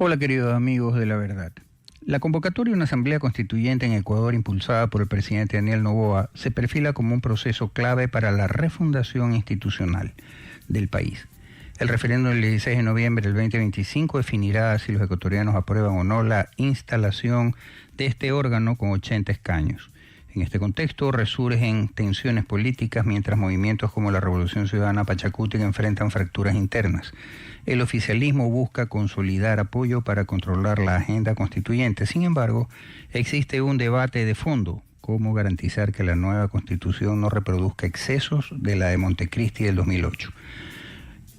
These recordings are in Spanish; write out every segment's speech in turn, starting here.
Hola queridos amigos de La Verdad. La convocatoria de una asamblea constituyente en Ecuador impulsada por el presidente Daniel Noboa se perfila como un proceso clave para la refundación institucional del país. El referéndum del 16 de noviembre del 2025 definirá si los ecuatorianos aprueban o no la instalación de este órgano con 80 escaños. En este contexto resurgen tensiones políticas mientras movimientos como la Revolución Ciudadana Pachacútec enfrentan fracturas internas. El oficialismo busca consolidar apoyo para controlar la agenda constituyente. Sin embargo, existe un debate de fondo: cómo garantizar que la nueva constitución no reproduzca excesos de la de Montecristi del 2008,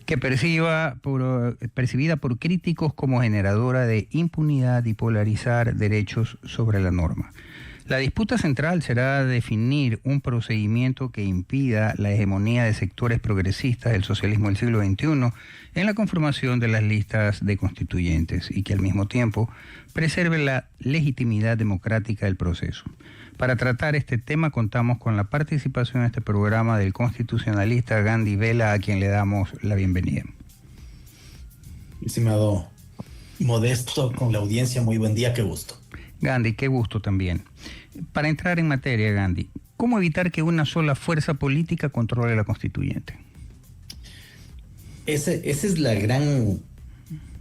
que percibida por críticos como generadora de impunidad y polarizar derechos sobre la norma. La disputa central será definir un procedimiento que impida la hegemonía de sectores progresistas del socialismo del siglo XXI en la conformación de las listas de constituyentes y que al mismo tiempo preserve la legitimidad democrática del proceso. Para tratar este tema contamos con la participación en este programa del constitucionalista Gandhi Vela, a quien le damos la bienvenida. Estimado Modesto, con la audiencia, muy buen día, qué gusto. Gandhi, qué gusto también. Para entrar en materia, Gandhi, ¿cómo evitar que una sola fuerza política controle la constituyente? Esa es la gran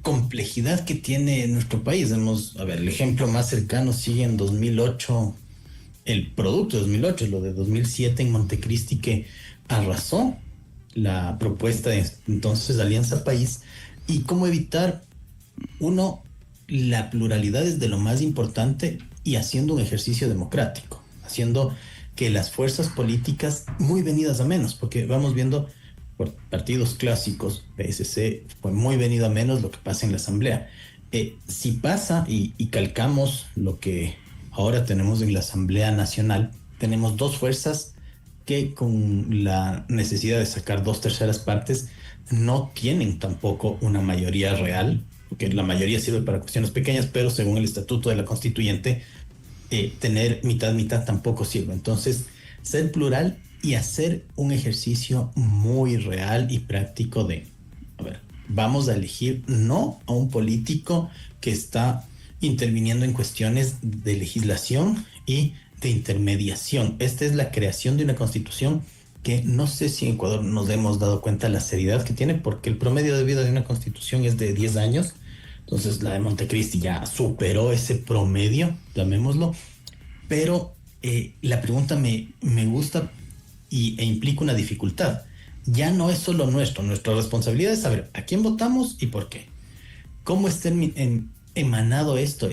complejidad que tiene nuestro país. El ejemplo más cercano sigue en 2008, el producto de 2008, lo de 2007 en Montecristi, que arrasó la propuesta de entonces Alianza País. Y cómo evitar, uno, la pluralidad es de lo más importante, y haciendo un ejercicio democrático, haciendo que las fuerzas políticas, muy venidas a menos, porque vamos viendo por partidos clásicos, PSC, fue muy venido a menos lo que pasa en la Asamblea. Si pasa y calcamos lo que ahora tenemos en la Asamblea Nacional, tenemos dos fuerzas que con la necesidad de sacar 2/3 partes no tienen tampoco una mayoría real, porque la mayoría sirve para cuestiones pequeñas, pero según el estatuto de la constituyente, tener mitad tampoco sirve. Entonces, ser plural y hacer un ejercicio muy real y práctico de, vamos a elegir no a un político que está interviniendo en cuestiones de legislación y de intermediación. Esta es la creación de una constitución que no sé si en Ecuador nos hemos dado cuenta la seriedad que tiene, porque el promedio de vida de una constitución es de 10 años. Entonces la de Montecristi ya superó ese promedio, llamémoslo. Pero la pregunta me gusta e implica una dificultad. Ya no es solo nuestra responsabilidad es saber a quién votamos y por qué. ¿Cómo está emanado esto?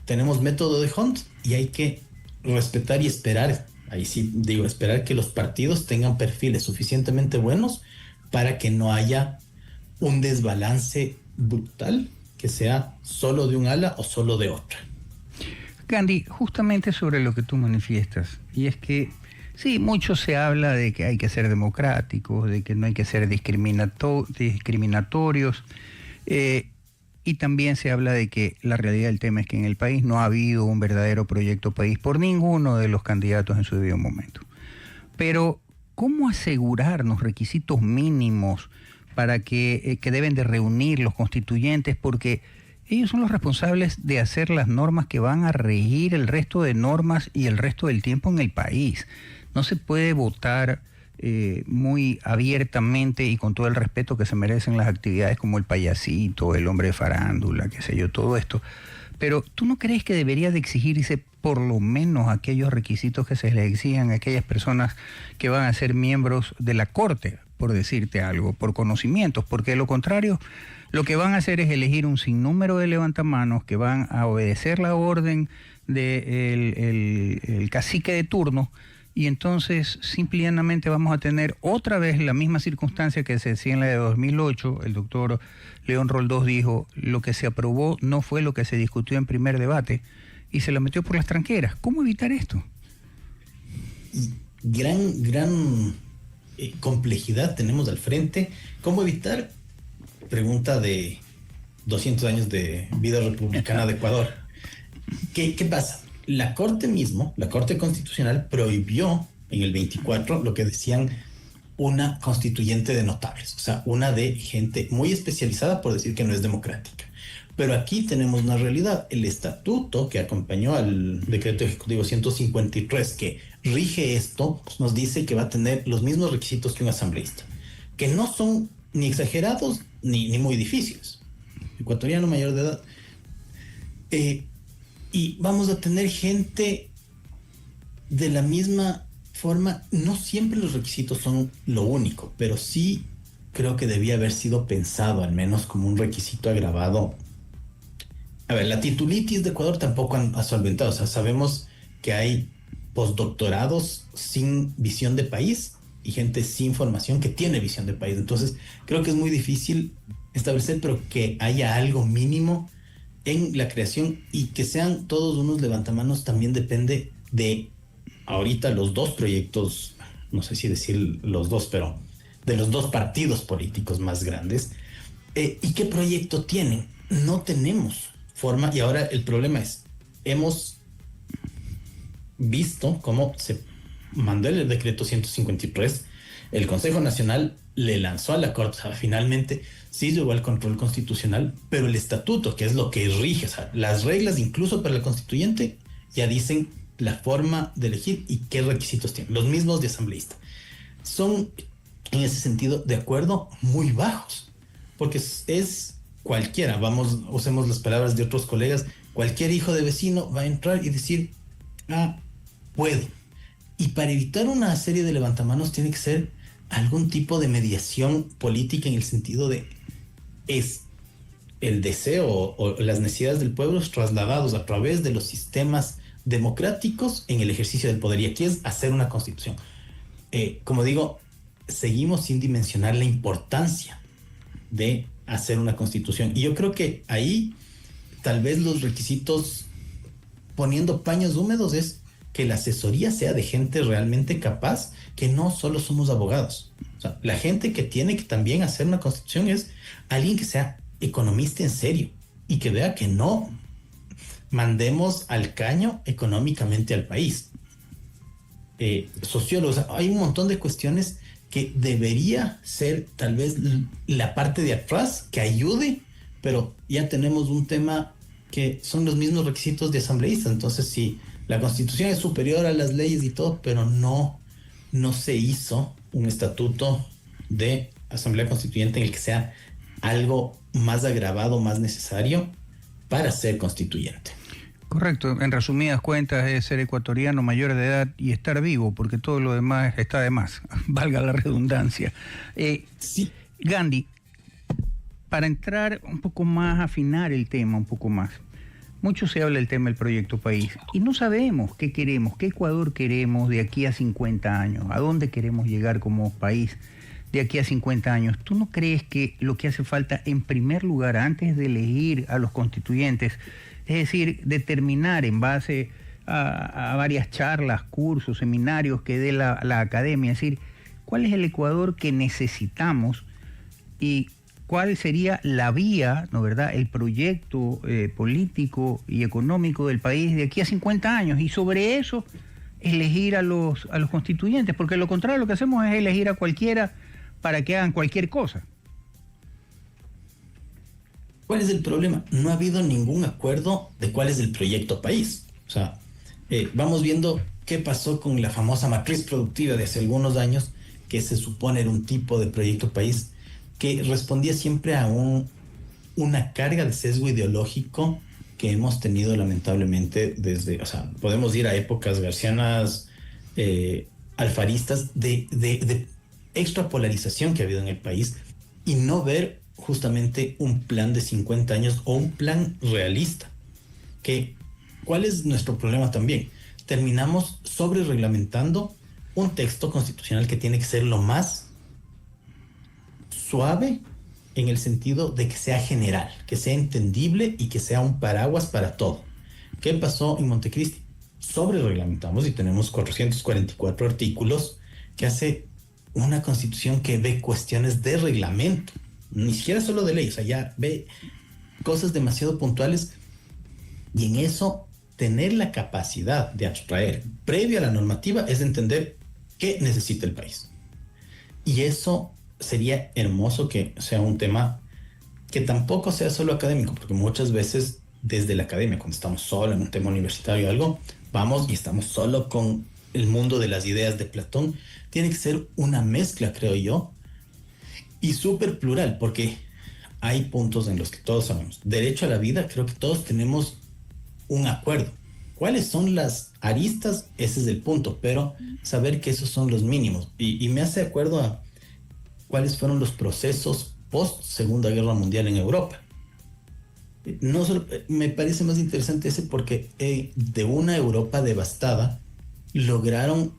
Tenemos método de Hunt y hay que respetar y esperar. Ahí sí digo, esperar que los partidos tengan perfiles suficientemente buenos para que no haya un desbalance brutal que sea solo de un ala o solo de otra. Gandhi, justamente sobre lo que tú manifiestas, y es que sí, mucho se habla de que hay que ser democráticos, de que no hay que ser discriminatorios, y también se habla de que la realidad del tema es que en el país no ha habido un verdadero proyecto país por ninguno de los candidatos en su debido momento. Pero, ¿cómo asegurarnos requisitos mínimos para que deben de reunir los constituyentes? Porque ellos son los responsables de hacer las normas que van a regir el resto de normas y el resto del tiempo en el país. No se puede votar muy abiertamente y con todo el respeto que se merecen las actividades como el payasito, el hombre de farándula, qué sé yo, todo esto. Pero ¿tú no crees que debería de exigirse por lo menos aquellos requisitos que se les exijan a aquellas personas que van a ser miembros de la Corte, por decirte algo, por conocimientos? Porque de lo contrario, lo que van a hacer es elegir un sinnúmero de levantamanos que van a obedecer la orden del cacique de turno, y entonces simplemente vamos a tener otra vez la misma circunstancia que se decía en la de 2008. El doctor León Roldós dijo: lo que se aprobó no fue lo que se discutió en primer debate, y se la metió por las tranqueras. ¿Cómo evitar esto? Gran complejidad tenemos al frente. ¿Cómo evitar? Pregunta de 200 años de vida republicana de Ecuador. ¿Qué pasa? La Corte Constitucional prohibió en el 24 lo que decían una constituyente de notables, o sea, una de gente muy especializada, por decir que no es democrática. Pero aquí tenemos una realidad. El estatuto que acompañó al decreto ejecutivo 153 que rige esto, nos dice que va a tener los mismos requisitos que un asambleísta, que no son ni exagerados ni muy difíciles. Ecuatoriano mayor de edad. Y vamos a tener gente de la misma forma. No siempre los requisitos son lo único, pero sí creo que debía haber sido pensado al menos como un requisito agravado. A ver, la titulitis de Ecuador tampoco ha solventado. O sea, sabemos que hay postdoctorados sin visión de país y gente sin formación que tiene visión de país. Entonces, creo que es muy difícil establecer, pero que haya algo mínimo en la creación y que sean todos unos levantamanos también depende de ahorita los dos proyectos, no sé si decir los dos, pero de los dos partidos políticos más grandes. ¿Y qué proyecto tienen? No tenemos forma y ahora el problema es, hemos visto cómo se mandó el decreto 153, el Consejo Nacional le lanzó a la Corte, o sea, finalmente sí llegó al control constitucional, pero el estatuto, que es lo que rige, o sea, las reglas incluso para el constituyente, ya dicen la forma de elegir y qué requisitos tienen, los mismos de asambleísta. Son, en ese sentido, de acuerdo, muy bajos, porque es cualquiera, usemos las palabras de otros colegas, cualquier hijo de vecino va a entrar y decir, puedo. Y para evitar una serie de levantamanos tiene que ser algún tipo de mediación política en el sentido de es el deseo o las necesidades del pueblo trasladados a través de los sistemas democráticos en el ejercicio del poder. Y aquí es hacer una constitución. Como digo, seguimos sin dimensionar la importancia de hacer una constitución. Y yo creo que ahí tal vez los requisitos, poniendo paños húmedos, es que la asesoría sea de gente realmente capaz, que no solo somos abogados. O sea, la gente que tiene que también hacer una constitución es alguien que sea economista en serio y que vea que no mandemos al caño económicamente al país. Sociólogos, hay un montón de cuestiones que debería ser tal vez la parte de atrás que ayude, pero ya tenemos un tema que son los mismos requisitos de asambleístas. Entonces, sí, la Constitución es superior a las leyes y todo, pero no se hizo un estatuto de Asamblea Constituyente en el que sea algo más agravado, más necesario para ser constituyente. Correcto, en resumidas cuentas es ser ecuatoriano mayor de edad y estar vivo, porque todo lo demás está de más, valga la redundancia. Sí. Gandhi, para entrar un poco más, afinar el tema un poco más, mucho se habla del tema del proyecto país y no sabemos qué queremos, qué Ecuador queremos de aquí a 50 años, a dónde queremos llegar como país de aquí a 50 años. ¿Tú no crees que lo que hace falta en primer lugar, antes de elegir a los constituyentes, es decir, determinar en base a varias charlas, cursos, seminarios que dé la academia, es decir, cuál es el Ecuador que necesitamos y cuál sería la vía, ¿no verdad?, el proyecto político y económico del país de aquí a 50 años, y sobre eso elegir a los constituyentes, porque lo contrario lo que hacemos es elegir a cualquiera para que hagan cualquier cosa. ¿Cuál es el problema? No ha habido ningún acuerdo de cuál es el proyecto país. O sea, vamos viendo qué pasó con la famosa matriz productiva de hace algunos años, que se supone era un tipo de proyecto país que respondía siempre a una carga de sesgo ideológico que hemos tenido lamentablemente desde, o sea, podemos ir a épocas garcianas, alfaristas, de extrapolarización que ha habido en el país y no ver justamente un plan de 50 años o un plan realista. ¿Cuál es nuestro problema también? Terminamos sobre reglamentando un texto constitucional que tiene que ser lo más suave en el sentido de que sea general, que sea entendible y que sea un paraguas para todo. ¿Qué pasó en Montecristi? Sobre reglamentamos y tenemos 444 artículos que hace una constitución que ve cuestiones de reglamento, ni siquiera solo de ley, o sea, ya ve cosas demasiado puntuales, y en eso tener la capacidad de abstraer previo a la normativa es entender qué necesita el país. Y eso sería hermoso que sea un tema que tampoco sea solo académico, porque muchas veces desde la academia, cuando estamos solo en un tema universitario o algo, vamos y estamos solo con el mundo de las ideas de Platón. Tiene que ser una mezcla, creo yo, y súper plural, porque hay puntos en los que todos sabemos. Derecho a la vida, creo que todos tenemos un acuerdo. ¿Cuáles son las aristas? Ese es el punto, pero saber que esos son los mínimos. Y me hace acuerdo a cuáles fueron los procesos post Segunda Guerra Mundial en Europa. No solo, me parece más interesante ese porque de una Europa devastada lograron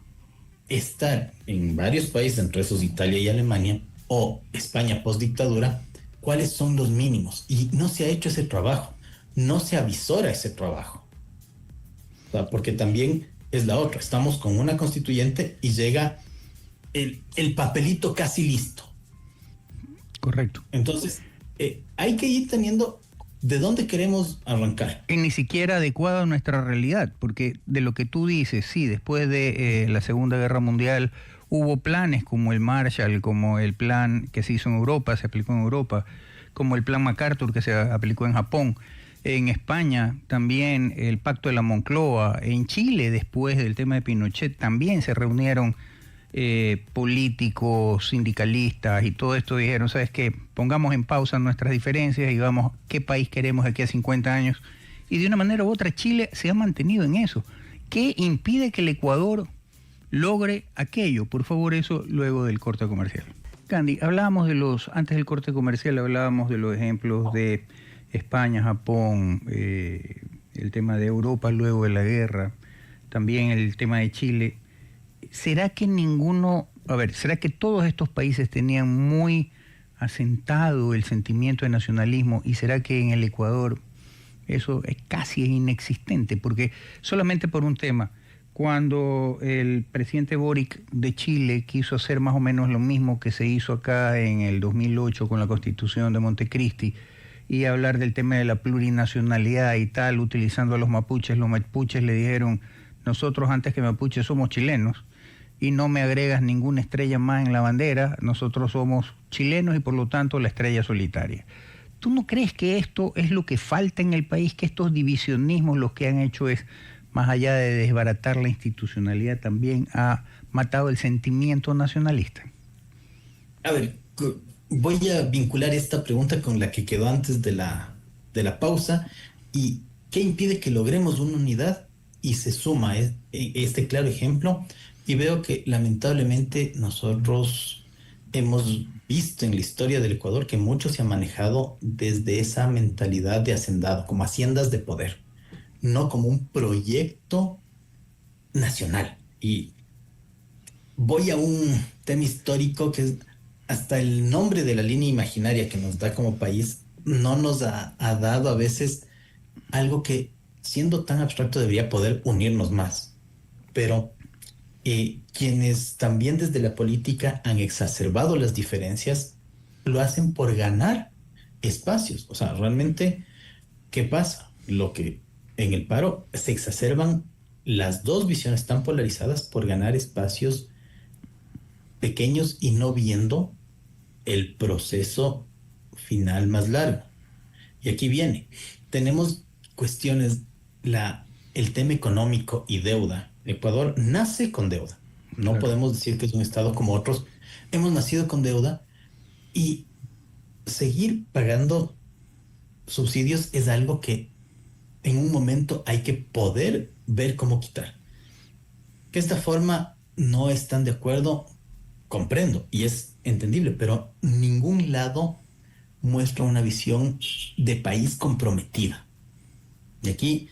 estar en varios países, entre esos Italia y Alemania, o España post dictadura, cuáles son los mínimos. Y no se ha hecho ese trabajo, no se avisora ese trabajo. O sea, porque también es la otra, estamos con una constituyente y llega el papelito casi listo. Correcto. Entonces, hay que ir teniendo de dónde queremos arrancar. Y ni siquiera adecuado a nuestra realidad, porque de lo que tú dices, sí, después de la Segunda Guerra Mundial hubo planes como el Marshall, como el plan que se hizo en Europa, se aplicó en Europa, como el plan MacArthur que se aplicó en Japón. En España también el Pacto de la Moncloa. En Chile, después del tema de Pinochet, también se reunieron políticos, sindicalistas y todo esto. Dijeron, ¿sabes qué? Pongamos en pausa nuestras diferencias y vamos, ¿qué país queremos de aquí a 50 años? Y de una manera u otra Chile se ha mantenido en eso. ¿Qué impide que el Ecuador logre aquello? Por favor, eso luego del corte comercial. Candy, hablábamos antes del corte comercial hablábamos de los ejemplos de España, Japón, el tema de Europa luego de la guerra, también el tema de Chile. ¿Será que será que todos estos países tenían muy asentado el sentimiento de nacionalismo y será que en el Ecuador eso es casi inexistente? Porque solamente por un tema, cuando el presidente Boric de Chile quiso hacer más o menos lo mismo que se hizo acá en el 2008 con la Constitución de Montecristi, y hablar del tema de la plurinacionalidad y tal, utilizando a los mapuches le dijeron, nosotros antes que mapuches somos chilenos, y no me agregas ninguna estrella más en la bandera, nosotros somos chilenos y por lo tanto la estrella solitaria. ¿Tú no crees que esto es lo que falta en el país, que estos divisionismos lo que han hecho es, más allá de desbaratar la institucionalidad, también ha matado el sentimiento nacionalista? A ver, voy a vincular esta pregunta con la que quedó antes de la pausa. ¿Y qué impide que logremos una unidad? Y se suma este claro ejemplo. Y veo que lamentablemente nosotros hemos visto en la historia del Ecuador que mucho se ha manejado desde esa mentalidad de hacendado, como haciendas de poder, no como un proyecto nacional. Y voy a un tema histórico que es hasta el nombre de la línea imaginaria que nos da como país, no nos ha dado a veces algo que, siendo tan abstracto, debería poder unirnos más. Pero quienes también desde la política han exacerbado las diferencias, lo hacen por ganar espacios. O sea, realmente, ¿qué pasa? Lo que en el paro se exacerban las dos visiones tan polarizadas por ganar espacios pequeños y no viendo el proceso final más largo. Y aquí viene, tenemos cuestiones, el tema económico y deuda. Ecuador nace con deuda. No Claro. podemos decir que es un estado como otros. Hemos nacido con deuda y seguir pagando subsidios es algo que en un momento hay que poder ver cómo quitar. Que esta forma no están de acuerdo, comprendo y es entendible, pero ningún lado muestra una visión de país comprometida. Y aquí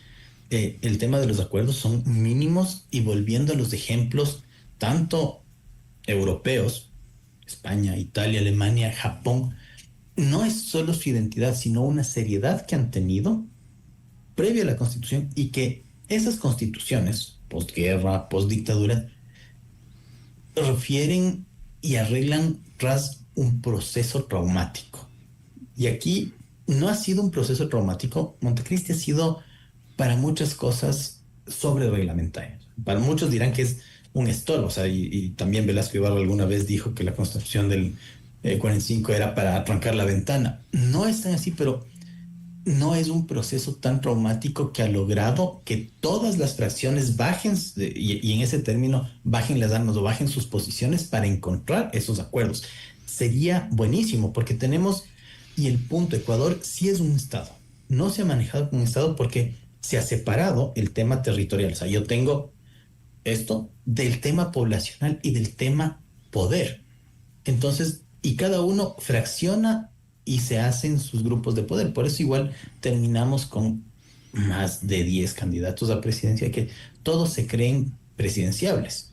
el tema de los acuerdos son mínimos y volviendo a los ejemplos tanto europeos, España, Italia, Alemania, Japón, no es solo su identidad, sino una seriedad que han tenido previa a la Constitución y que esas constituciones, postguerra, postdictadura, refieren y arreglan tras un proceso traumático. Y aquí no ha sido un proceso traumático. Montecristi ha sido para muchas cosas sobre reglamentarias. Para muchos dirán que es un estorbo. O sea, y también Velasco Ibarra alguna vez dijo que la constitución del 45 era para arrancar la ventana. No es tan así, pero no es un proceso tan traumático que ha logrado que todas las fracciones bajen, y en ese término, bajen las armas o bajen sus posiciones para encontrar esos acuerdos. Sería buenísimo porque tenemos, y el punto, Ecuador sí es un Estado. No se ha manejado como un Estado porque se ha separado el tema territorial. O sea, yo tengo esto del tema poblacional y del tema poder. Entonces, y cada uno fracciona y se hacen sus grupos de poder. Por eso igual terminamos con más de 10 candidatos a presidencia que todos se creen presidenciables.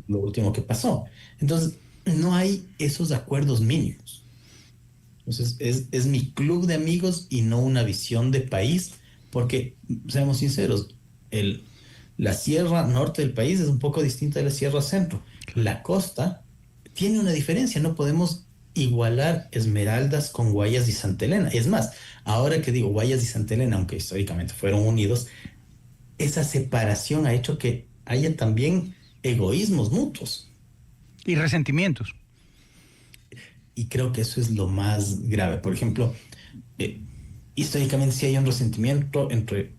Lo último que pasó. Entonces, no hay esos acuerdos mínimos. Entonces, es mi club de amigos y no una visión de país, porque, seamos sinceros, la sierra norte del país es un poco distinta de la sierra centro. La costa tiene una diferencia, no podemos igualar Esmeraldas con Guayas y Santa Elena. Es más, ahora que digo Guayas y Santa Elena, aunque históricamente fueron unidos, esa separación ha hecho que haya también egoísmos mutuos. Y resentimientos. Y creo que eso es lo más grave. Por ejemplo, históricamente sí hay un resentimiento entre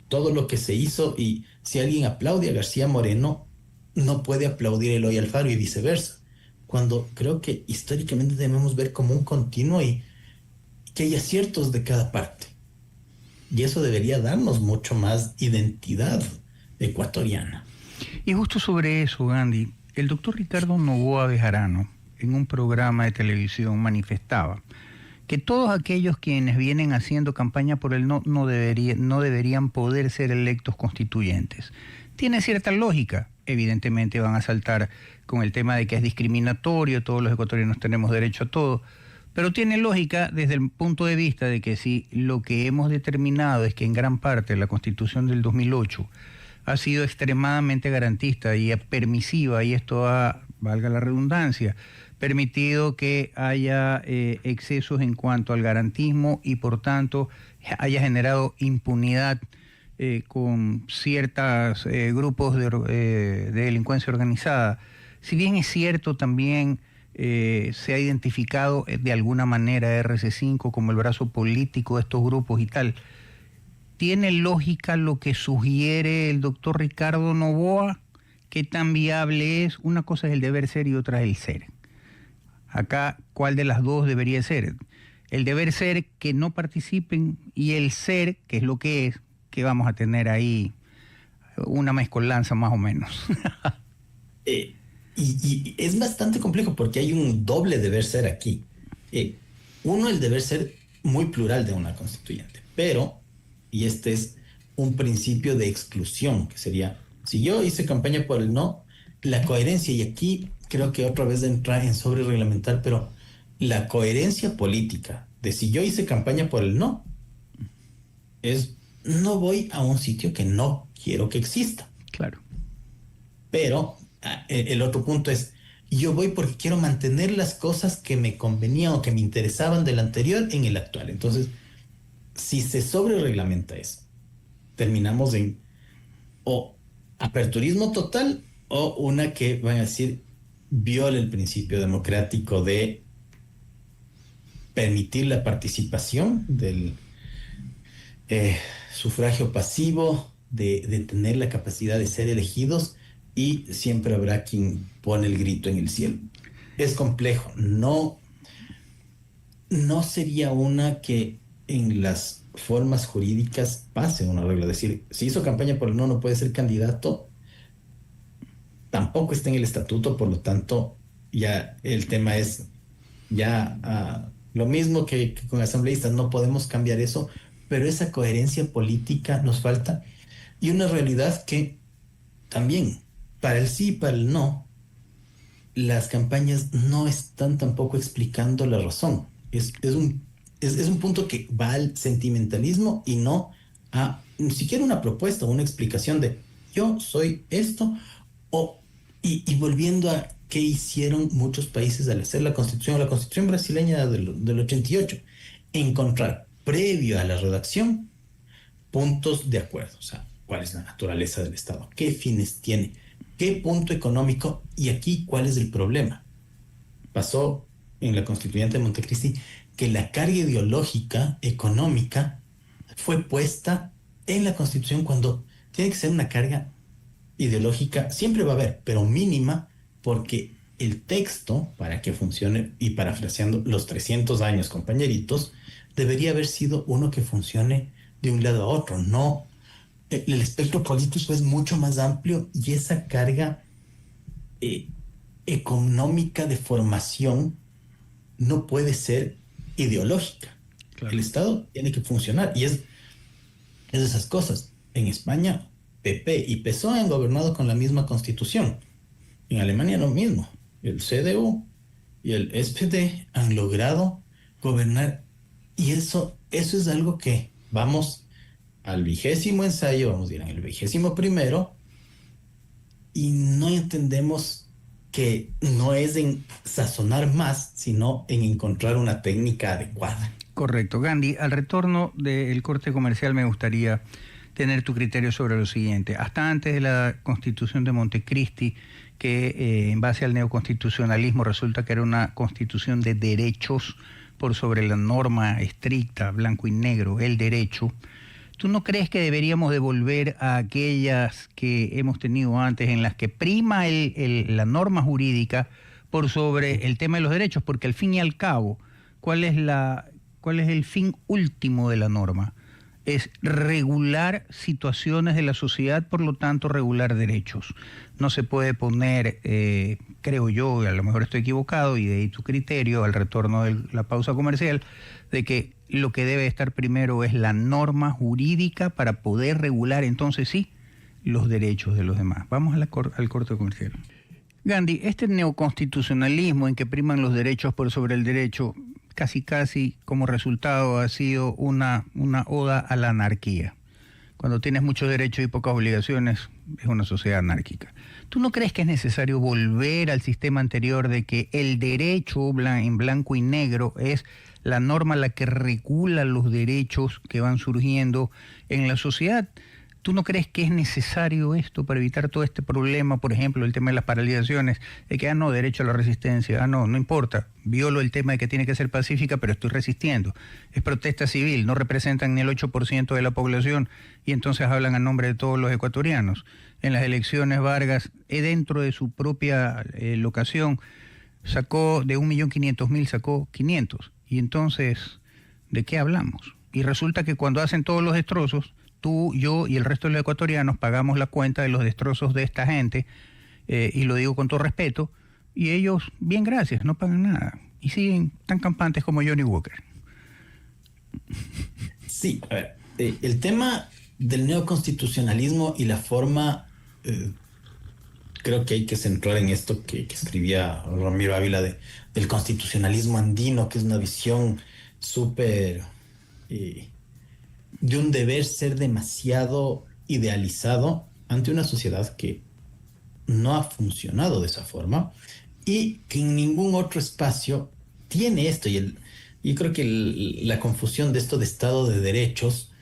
todo lo que se hizo, y si alguien aplaude a García Moreno, no puede aplaudir a Eloy Alfaro y viceversa. Cuando creo que históricamente debemos ver como un continuo y que hay aciertos de cada parte. Y eso debería darnos mucho más identidad ecuatoriana. Y justo sobre eso, Gandhi, el doctor Ricardo Noboa Bejarano, en un programa de televisión, manifestaba que todos aquellos quienes vienen haciendo campaña por el no deberían poder ser electos constituyentes. Tiene cierta lógica. Evidentemente van a saltar con el tema de que es discriminatorio, todos los ecuatorianos tenemos derecho a todo, pero tiene lógica desde el punto de vista de que si lo que hemos determinado es que en gran parte la Constitución del 2008 ha sido extremadamente garantista y permisiva, y esto ha, valga la redundancia, permitido que haya excesos en cuanto al garantismo y por tanto haya generado impunidad con ciertos grupos de delincuencia organizada. Si bien es cierto, también se ha identificado de alguna manera RC5 como el brazo político de estos grupos y tal. ¿Tiene lógica lo que sugiere el doctor Ricardo Noboa? ¿Qué tan viable es? Una cosa es el deber ser y otra es el ser. Acá, ¿cuál de las dos debería ser? El deber ser, que no participen, y el ser, que es lo que es, que vamos a tener ahí una mezcolanza más o menos. Y es bastante complejo porque hay un doble deber ser aquí. Uno, el deber ser muy plural de una constituyente, pero, y este es un principio de exclusión, que sería, si yo hice campaña por el no, la coherencia, y aquí creo que otra vez entra en sobre reglamentar, pero la coherencia política de si yo hice campaña por el no, es no voy a un sitio que no quiero que exista. Claro. Pero el otro punto es, yo voy porque quiero mantener las cosas que me convenían o que me interesaban del anterior en el actual. Entonces, si se sobre reglamenta eso, terminamos en o aperturismo total o una que van a decir viola el principio democrático de permitir la participación del sufragio pasivo, de tener la capacidad de ser elegidos, y siempre habrá quien pone el grito en el cielo. Es complejo, no sería una que en las formas jurídicas pase una regla, es decir, si hizo campaña por el no puede ser candidato, tampoco está en el estatuto, por lo tanto ya el tema es lo mismo que con asambleístas, no podemos cambiar eso, pero esa coherencia política nos falta, y una realidad que también para el sí y para el no, las campañas no están tampoco explicando la razón. Es un punto que va al sentimentalismo y no a ni siquiera una propuesta o una explicación de yo soy esto, y volviendo a qué hicieron muchos países al hacer la constitución brasileña del 88, encontrar previo a la redacción puntos de acuerdo, o sea, cuál es la naturaleza del Estado, qué fines tiene, qué punto económico, y aquí cuál es el problema. Pasó en la constituyente de Montecristi, que la carga ideológica, económica, fue puesta en la Constitución cuando tiene que ser una carga ideológica, siempre va a haber, pero mínima, porque el texto, para que funcione, y parafraseando los 300 años, compañeritos, debería haber sido uno que funcione de un lado a otro. No, el espectro político es mucho más amplio y esa carga económica de formación no puede ser ideológica. Claro. El Estado tiene que funcionar y es de esas cosas. En España, PP y PSOE han gobernado con la misma constitución. En Alemania lo mismo. El CDU y el SPD han logrado gobernar y eso es algo que vamos al 20º ensayo, vamos a ir en el 21º y no entendemos que no es en sazonar más, sino en encontrar una técnica adecuada. Correcto. Gandhi, al retorno del corte comercial me gustaría tener tu criterio sobre lo siguiente. Hasta antes de la Constitución de Montecristi, que en base al neoconstitucionalismo resulta que era una constitución de derechos por sobre la norma estricta, blanco y negro, el derecho, ¿tú no crees que deberíamos de volver a aquellas que hemos tenido antes, en las que prima la norma jurídica por sobre el tema de los derechos? Porque al fin y al cabo, ¿cuál es el fin último de la norma? Es regular situaciones de la sociedad, por lo tanto regular derechos. No se puede poner, creo yo, a lo mejor estoy equivocado, y de ahí tu criterio al retorno de la pausa comercial, de que lo que debe estar primero es la norma jurídica para poder regular entonces sí los derechos de los demás. Vamos al corte comercial. Gandhi, este neoconstitucionalismo en que priman los derechos por sobre el derecho, casi como resultado ha sido una oda a la anarquía. Cuando tienes muchos derechos y pocas obligaciones, es una sociedad anárquica. ¿Tú no crees que es necesario volver al sistema anterior de que el derecho en blanco y negro es la norma la que regula los derechos que van surgiendo en la sociedad? ¿Tú no crees que es necesario esto para evitar todo este problema, por ejemplo, el tema de las paralizaciones, de que, no, derecho a la resistencia, no importa, violo el tema de que tiene que ser pacífica, pero estoy resistiendo? Es protesta civil, no representan ni el 8% de la población y entonces hablan a nombre de todos los ecuatorianos. En las elecciones Vargas, dentro de su propia locación, sacó de 1.500.000, sacó 500. Y entonces, ¿de qué hablamos? Y resulta que cuando hacen todos los destrozos, tú, yo y el resto de los ecuatorianos pagamos la cuenta de los destrozos de esta gente, y lo digo con todo respeto, y ellos, bien gracias, no pagan nada, y siguen tan campantes como Johnny Walker. Sí, a ver, el tema del neoconstitucionalismo y la forma, creo que hay que centrar en esto que escribía Ramiro Ávila del constitucionalismo andino, que es una visión súper... de un deber ser demasiado idealizado ante una sociedad que no ha funcionado de esa forma y que en ningún otro espacio tiene esto. Y creo que la confusión de esto de Estado de Derechos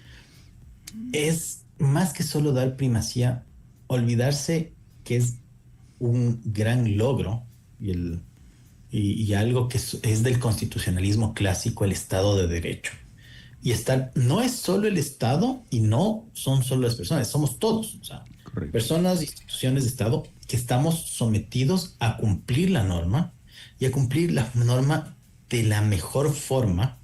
es más que solo dar primacía, olvidarse que es un gran logro y algo que es del constitucionalismo clásico, el Estado de Derecho. Y no es solo el Estado y no son solo las personas, somos todos. O sea, personas, instituciones de Estado que estamos sometidos a cumplir la norma y a cumplir la norma de la mejor forma,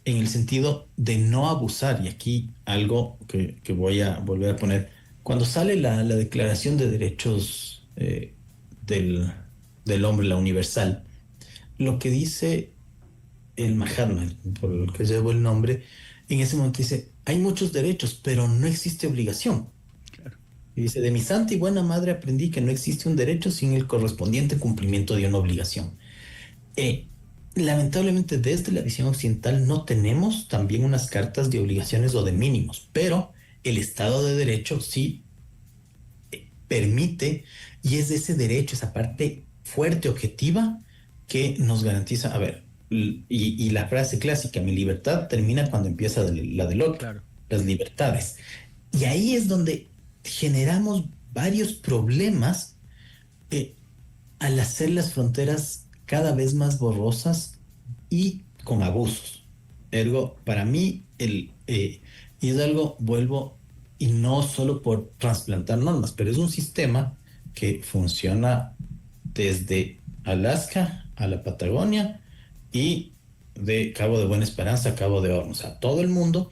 en el sentido de no abusar. Y aquí algo que voy a volver a poner. Cuando sale la Declaración de Derechos del Hombre, la Universal, lo que dice el Mahatma, por el que llevo el nombre, en ese momento dice, hay muchos derechos, pero no existe obligación. Claro. Y dice, de mi santa y buena madre aprendí que no existe un derecho sin el correspondiente cumplimiento de una obligación. Lamentablemente, desde la visión occidental no tenemos también unas cartas de obligaciones o de mínimos, pero el Estado de Derecho sí permite, y es ese derecho, esa parte fuerte, objetiva, que nos garantiza, a ver, y la frase clásica, mi libertad termina cuando empieza la del otro, claro. Las libertades. Y ahí es donde generamos varios problemas al hacer las fronteras cada vez más borrosas y con abusos. Ergo, para mí, y es algo, vuelvo, y no solo por trasplantar normas, pero es un sistema que funciona desde Alaska a la Patagonia y de Cabo de Buena Esperanza a Cabo de Hornos, a todo el mundo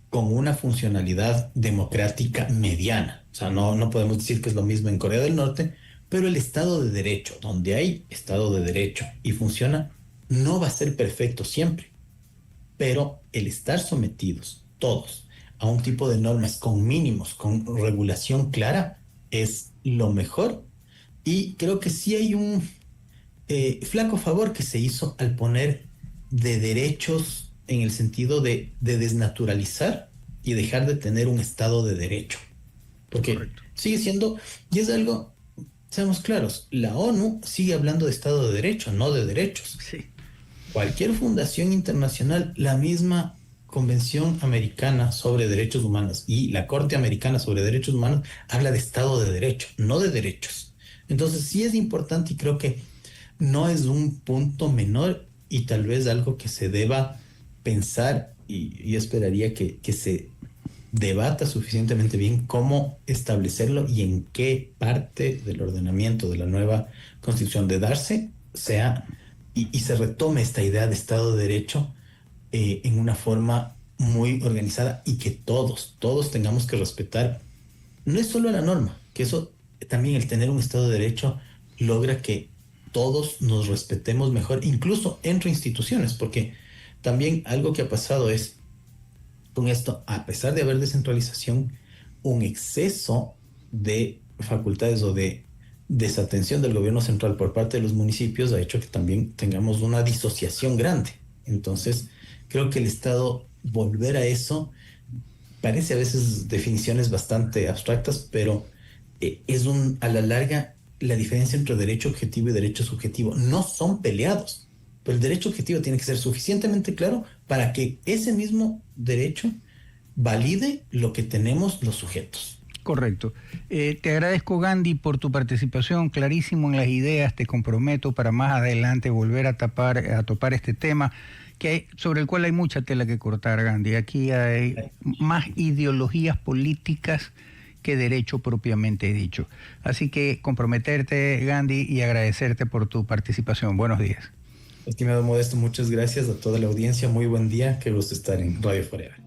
con una funcionalidad democrática mediana. O sea, no podemos decir que es lo mismo en Corea del Norte, pero el Estado de Derecho, donde hay Estado de Derecho y funciona, no va a ser perfecto siempre, pero el estar sometidos todos a un tipo de normas con mínimos, con regulación clara, es lo mejor. Y creo que sí hay un flaco favor que se hizo al poner de derechos en el sentido de desnaturalizar y dejar de tener un Estado de derecho. Porque Correcto. sigue siendo, y es algo, seamos claros, la ONU sigue hablando de Estado de Derecho, no de derechos. Sí. Cualquier fundación internacional, la misma Convención Americana sobre Derechos Humanos y la Corte Americana sobre Derechos Humanos habla de Estado de Derecho, no de derechos. Entonces sí es importante y creo que no es un punto menor y tal vez algo que se deba pensar y esperaría que se debata suficientemente bien cómo establecerlo y en qué parte del ordenamiento de la nueva constitución de darse sea y se retome esta idea de Estado de Derecho en una forma muy organizada y que todos tengamos que respetar, no es solo la norma, que eso también el tener un Estado de Derecho logra que todos nos respetemos mejor, incluso entre instituciones, porque también algo que ha pasado es con esto, a pesar de haber descentralización, un exceso de facultades o de desatención del gobierno central por parte de los municipios ha hecho que también tengamos una disociación grande. Entonces, creo que el Estado, volver a eso, parece a veces definiciones bastante abstractas, pero a la larga, la diferencia entre derecho objetivo y derecho subjetivo no son peleados. Pero el derecho objetivo tiene que ser suficientemente claro para que ese mismo derecho valide lo que tenemos los sujetos. Correcto. Te agradezco, Gandhi, por tu participación, clarísimo en las ideas. Te comprometo para más adelante volver a topar este tema sobre el cual hay mucha tela que cortar, Gandhi. Aquí hay más ideologías políticas que derecho propiamente dicho. Así que comprometerte, Gandhi, y agradecerte por tu participación. Buenos días. Estimado Modesto, muchas gracias a toda la audiencia. Muy buen día. Qué gusto estar en Radio Forever.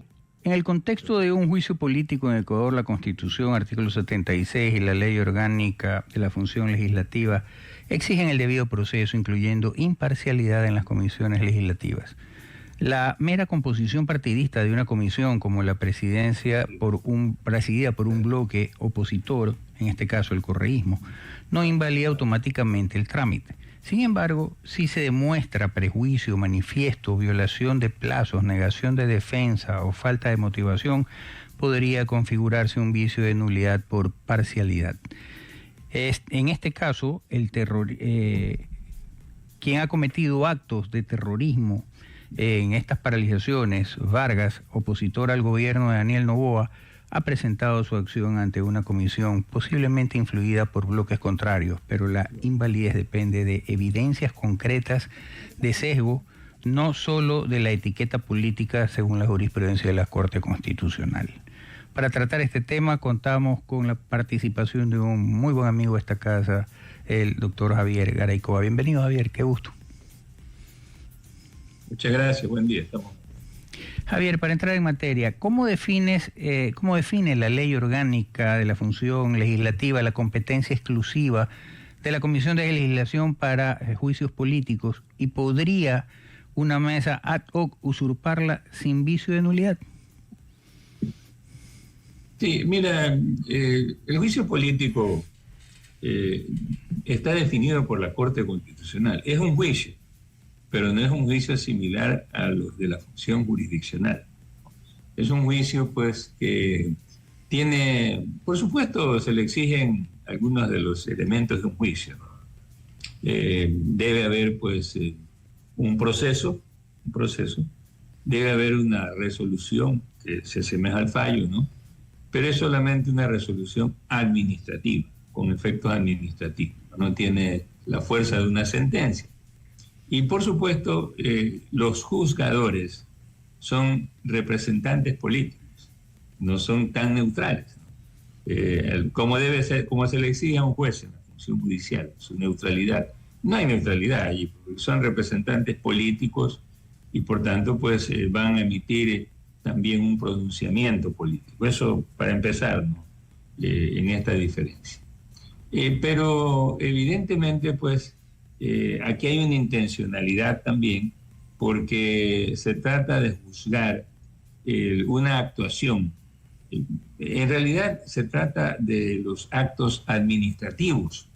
En el contexto de un juicio político en Ecuador, la Constitución, artículo 76 y la Ley Orgánica de la Función Legislativa exigen el debido proceso, incluyendo imparcialidad en las comisiones legislativas. La mera composición partidista de una comisión como la presidida por un bloque opositor, en este caso el correísmo, no invalida automáticamente el trámite. Sin embargo, si se demuestra prejuicio, manifiesto, violación de plazos, negación de defensa o falta de motivación, podría configurarse un vicio de nulidad por parcialidad. En este caso, quien ha cometido actos de terrorismo en estas paralizaciones, Vargas, opositor al gobierno de Daniel Noboa, ha presentado su acción ante una comisión posiblemente influida por bloques contrarios, pero la invalidez depende de evidencias concretas de sesgo, no solo de la etiqueta política según la jurisprudencia de la Corte Constitucional. Para tratar este tema contamos con la participación de un muy buen amigo de esta casa, el doctor Javier Garaycoa. Bienvenido, Javier, qué gusto. Muchas gracias, buen día. Estamos. Javier, para entrar en materia, ¿cómo define la Ley Orgánica de la Función Legislativa la competencia exclusiva de la Comisión de Legislación para juicios políticos y podría una mesa ad hoc usurparla sin vicio de nulidad? Sí, mira, el juicio político está definido por la Corte Constitucional. Es un juicio, pero no es un juicio similar a los de la función jurisdiccional. Es un juicio, pues, que tiene, por supuesto, se le exigen algunos de los elementos de un juicio, ¿no? Debe haber, pues, un proceso, debe haber una resolución que se asemeja al fallo, ¿no? Pero es solamente una resolución administrativa, con efectos administrativos, no tiene la fuerza de una sentencia. Y por supuesto, los juzgadores son representantes políticos, no son tan neutrales, como debe ser, como se le exige a un juez en la función judicial, su neutralidad. No hay neutralidad allí, porque son representantes políticos y por tanto pues van a emitir también un pronunciamiento político. Eso para empezar, ¿no? En esta diferencia. Pero evidentemente pues aquí hay una intencionalidad también, porque se trata de juzgar una actuación. En realidad se trata de los actos administrativos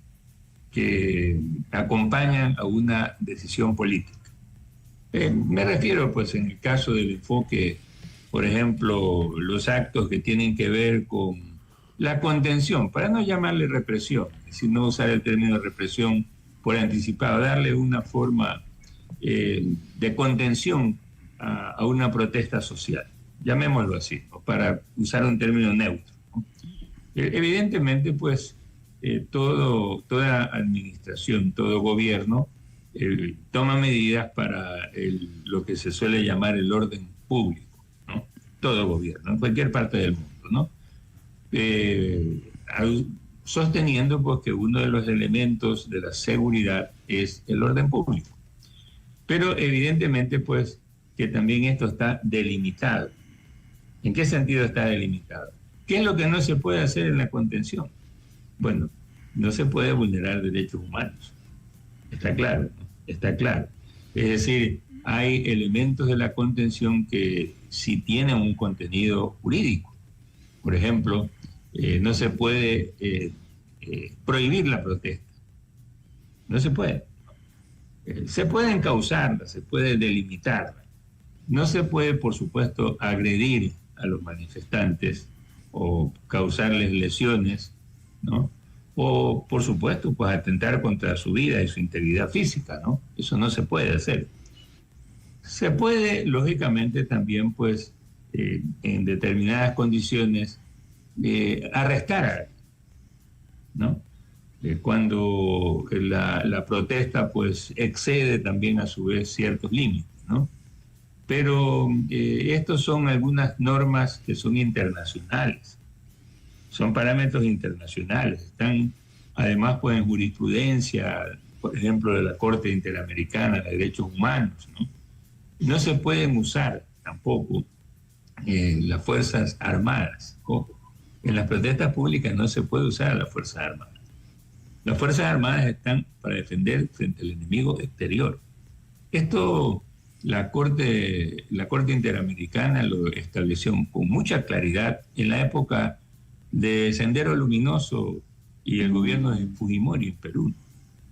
que acompañan a una decisión política. Me refiero, pues, en el caso del enfoque, por ejemplo, los actos que tienen que ver con la contención, para no llamarle represión, sino usar el término represión por anticipado, darle una forma de contención a una protesta social, llamémoslo así, ¿no? Para usar un término neutro, ¿no? Evidentemente, pues, toda administración, todo gobierno toma medidas para lo que se suele llamar el orden público, ¿no? Todo gobierno, en cualquier parte del mundo, ¿no? Sosteniendo pues, que uno de los elementos de la seguridad es el orden público. Pero evidentemente, pues, que también esto está delimitado. ¿En qué sentido está delimitado? ¿Qué es lo que no se puede hacer en la contención? Bueno, no se puede vulnerar derechos humanos. Está claro, ¿no? Está claro. Es decir, hay elementos de la contención que sí tienen un contenido jurídico. Por ejemplo, no se puede prohibir la protesta. No se puede. Se puede encauzarla, se puede delimitarla. No se puede, por supuesto, agredir a los manifestantes o causarles lesiones, ¿no? O, por supuesto, pues atentar contra su vida y su integridad física, ¿no? Eso no se puede hacer. Se puede, lógicamente, también, pues, en determinadas condiciones, arrestar a alguien, ¿no? Cuando la protesta, pues, excede también a su vez ciertos límites, ¿no? Pero estos son algunas normas que son internacionales, son parámetros internacionales, están además pues en jurisprudencia, por ejemplo, de la Corte Interamericana de Derechos Humanos, ¿no? No se pueden usar tampoco las Fuerzas Armadas. Ojo, en las protestas públicas no se puede usar a las Fuerzas Armadas. Las Fuerzas Armadas están para defender frente al enemigo exterior. Esto la Corte Interamericana lo estableció con mucha claridad en la época de Sendero Luminoso y el gobierno de Fujimori en Perú.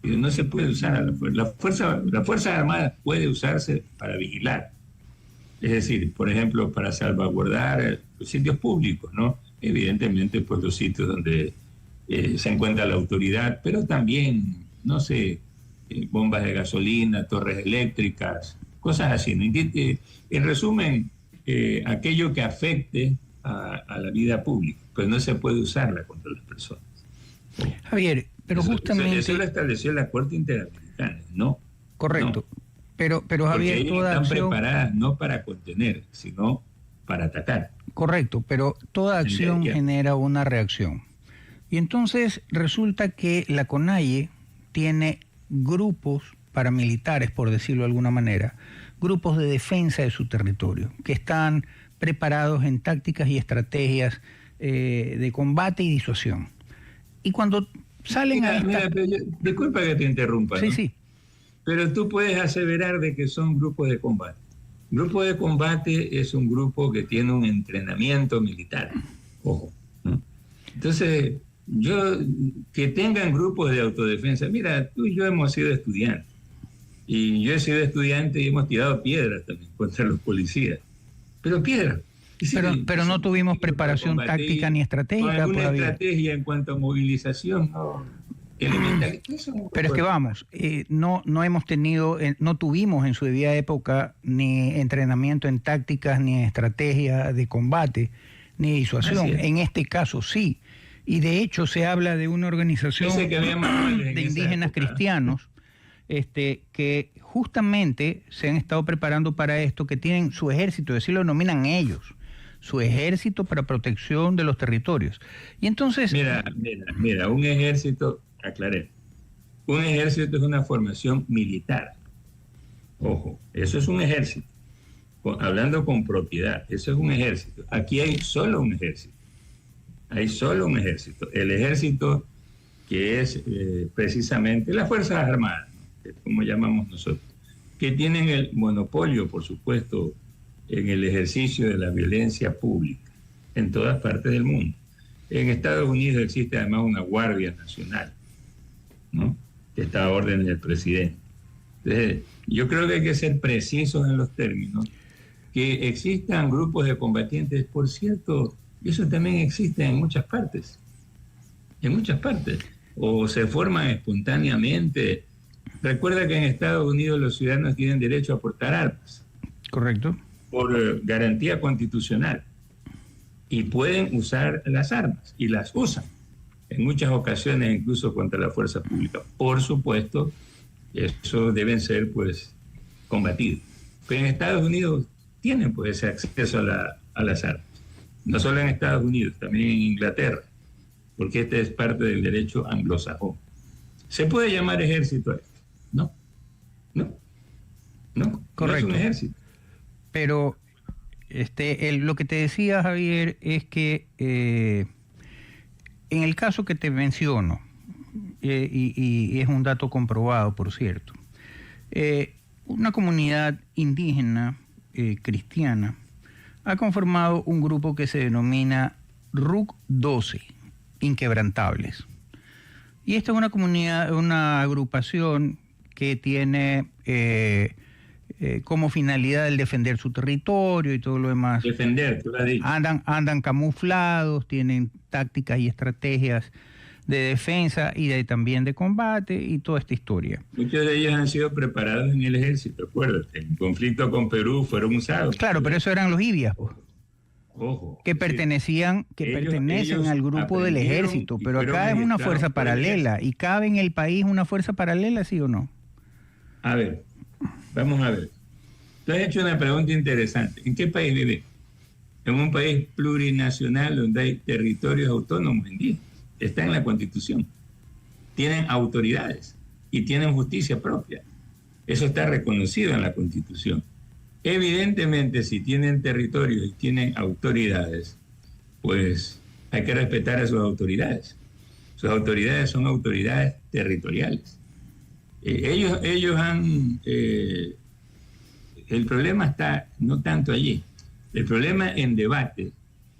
No se puede usar a la Fuerza Armada puede usarse para vigilar. Es decir, por ejemplo, para salvaguardar los sitios públicos, ¿no? Evidentemente, pues los sitios donde se encuentra la autoridad, pero también, no sé, bombas de gasolina, torres eléctricas, cosas así, ¿no? En resumen, aquello que afecte a la vida pública, pues no se puede usarla contra las personas. Javier, pero justamente... Eso lo estableció la Corte Interamericana, ¿no? Correcto. No. Pero Javier, porque toda están acción... preparadas no para contener, sino para atacar. Correcto, pero toda acción genera una reacción. Y entonces resulta que la CONAIE tiene grupos paramilitares, por decirlo de alguna manera, grupos de defensa de su territorio, que están preparados en tácticas y estrategias de combate y disuasión. Y cuando salen disculpa que te interrumpa, sí, ¿no? Sí. Pero tú puedes aseverar de que son grupos de combate. Grupo de combate es un grupo que tiene un entrenamiento militar. Ojo, ¿no? Entonces, que tengan grupos de autodefensa. Mira, tú y yo hemos sido estudiantes. Y yo he sido estudiante y hemos tirado piedras también contra los policías. Pero piedras. Pero no tuvimos preparación táctica ni estratégica. Con alguna estrategia en cuanto a movilización, no. Elemental. Pero es que vamos, no hemos tenido, no tuvimos en su debida época ni entrenamiento en tácticas, ni en estrategia de combate, ni disuasión. En este caso sí. Y de hecho se habla de una organización de indígenas cristianos que justamente se han estado preparando para esto, que tienen su ejército, así lo denominan ellos, su ejército para protección de los territorios. Y entonces... Mira, un ejército, aclaré, un ejército es una formación militar. Ojo, eso es un ejército. Hablando con propiedad, eso es un ejército. Aquí hay solo un ejército. Hay solo un ejército. El ejército que es precisamente las Fuerzas Armadas, ¿no? Como llamamos nosotros, que tienen el monopolio, por supuesto, en el ejercicio de la violencia pública en todas partes del mundo. En Estados Unidos existe además una Guardia Nacional, ¿no? Que está a órdenes del presidente. Entonces, yo creo que hay que ser precisos en los términos. Que existan grupos de combatientes, por cierto, eso también existe en muchas partes. En muchas partes. O se forman espontáneamente. Recuerda que en Estados Unidos los ciudadanos tienen derecho a portar armas. Correcto. Por garantía constitucional. Y pueden usar las armas. Y las usan. En muchas ocasiones incluso contra la fuerza pública. Por supuesto, eso deben ser pues combatidos. Pero en Estados Unidos tienen pues ese acceso a las armas. No solo en Estados Unidos, también en Inglaterra, porque este es parte del derecho anglosajón. ¿Se puede llamar ejército a esto? No. Correcto. No es un ejército. Pero lo que te decía, Javier, es que en el caso que te menciono, y es un dato comprobado, por cierto, una comunidad indígena cristiana ha conformado un grupo que se denomina RUC 12, Inquebrantables. Y esta es una comunidad, una agrupación que tiene como finalidad el defender su territorio y todo lo demás. Defender, tú lo has dicho. Andan camuflados, tienen tácticas y estrategias de defensa y también de combate y toda esta historia. Muchos de ellos han sido preparados en el ejército, acuérdate. En conflicto con Perú fueron usados. Claro, pero eso eran los ibias, pues. Ojo. Que pertenecen al grupo del ejército, pero acá es una fuerza paralela. ¿Y cabe en el país una fuerza paralela, sí o no? A ver, vamos a ver. Tú has hecho una pregunta interesante. ¿En qué país vive? En un país plurinacional donde hay territorios autónomos indígenas. Está en la Constitución. Tienen autoridades y tienen justicia propia. Eso está reconocido en la Constitución. Evidentemente, si tienen territorios y tienen autoridades, pues hay que respetar a sus autoridades. Sus autoridades son autoridades territoriales. Ellos han... el problema está no tanto allí. El problema en debate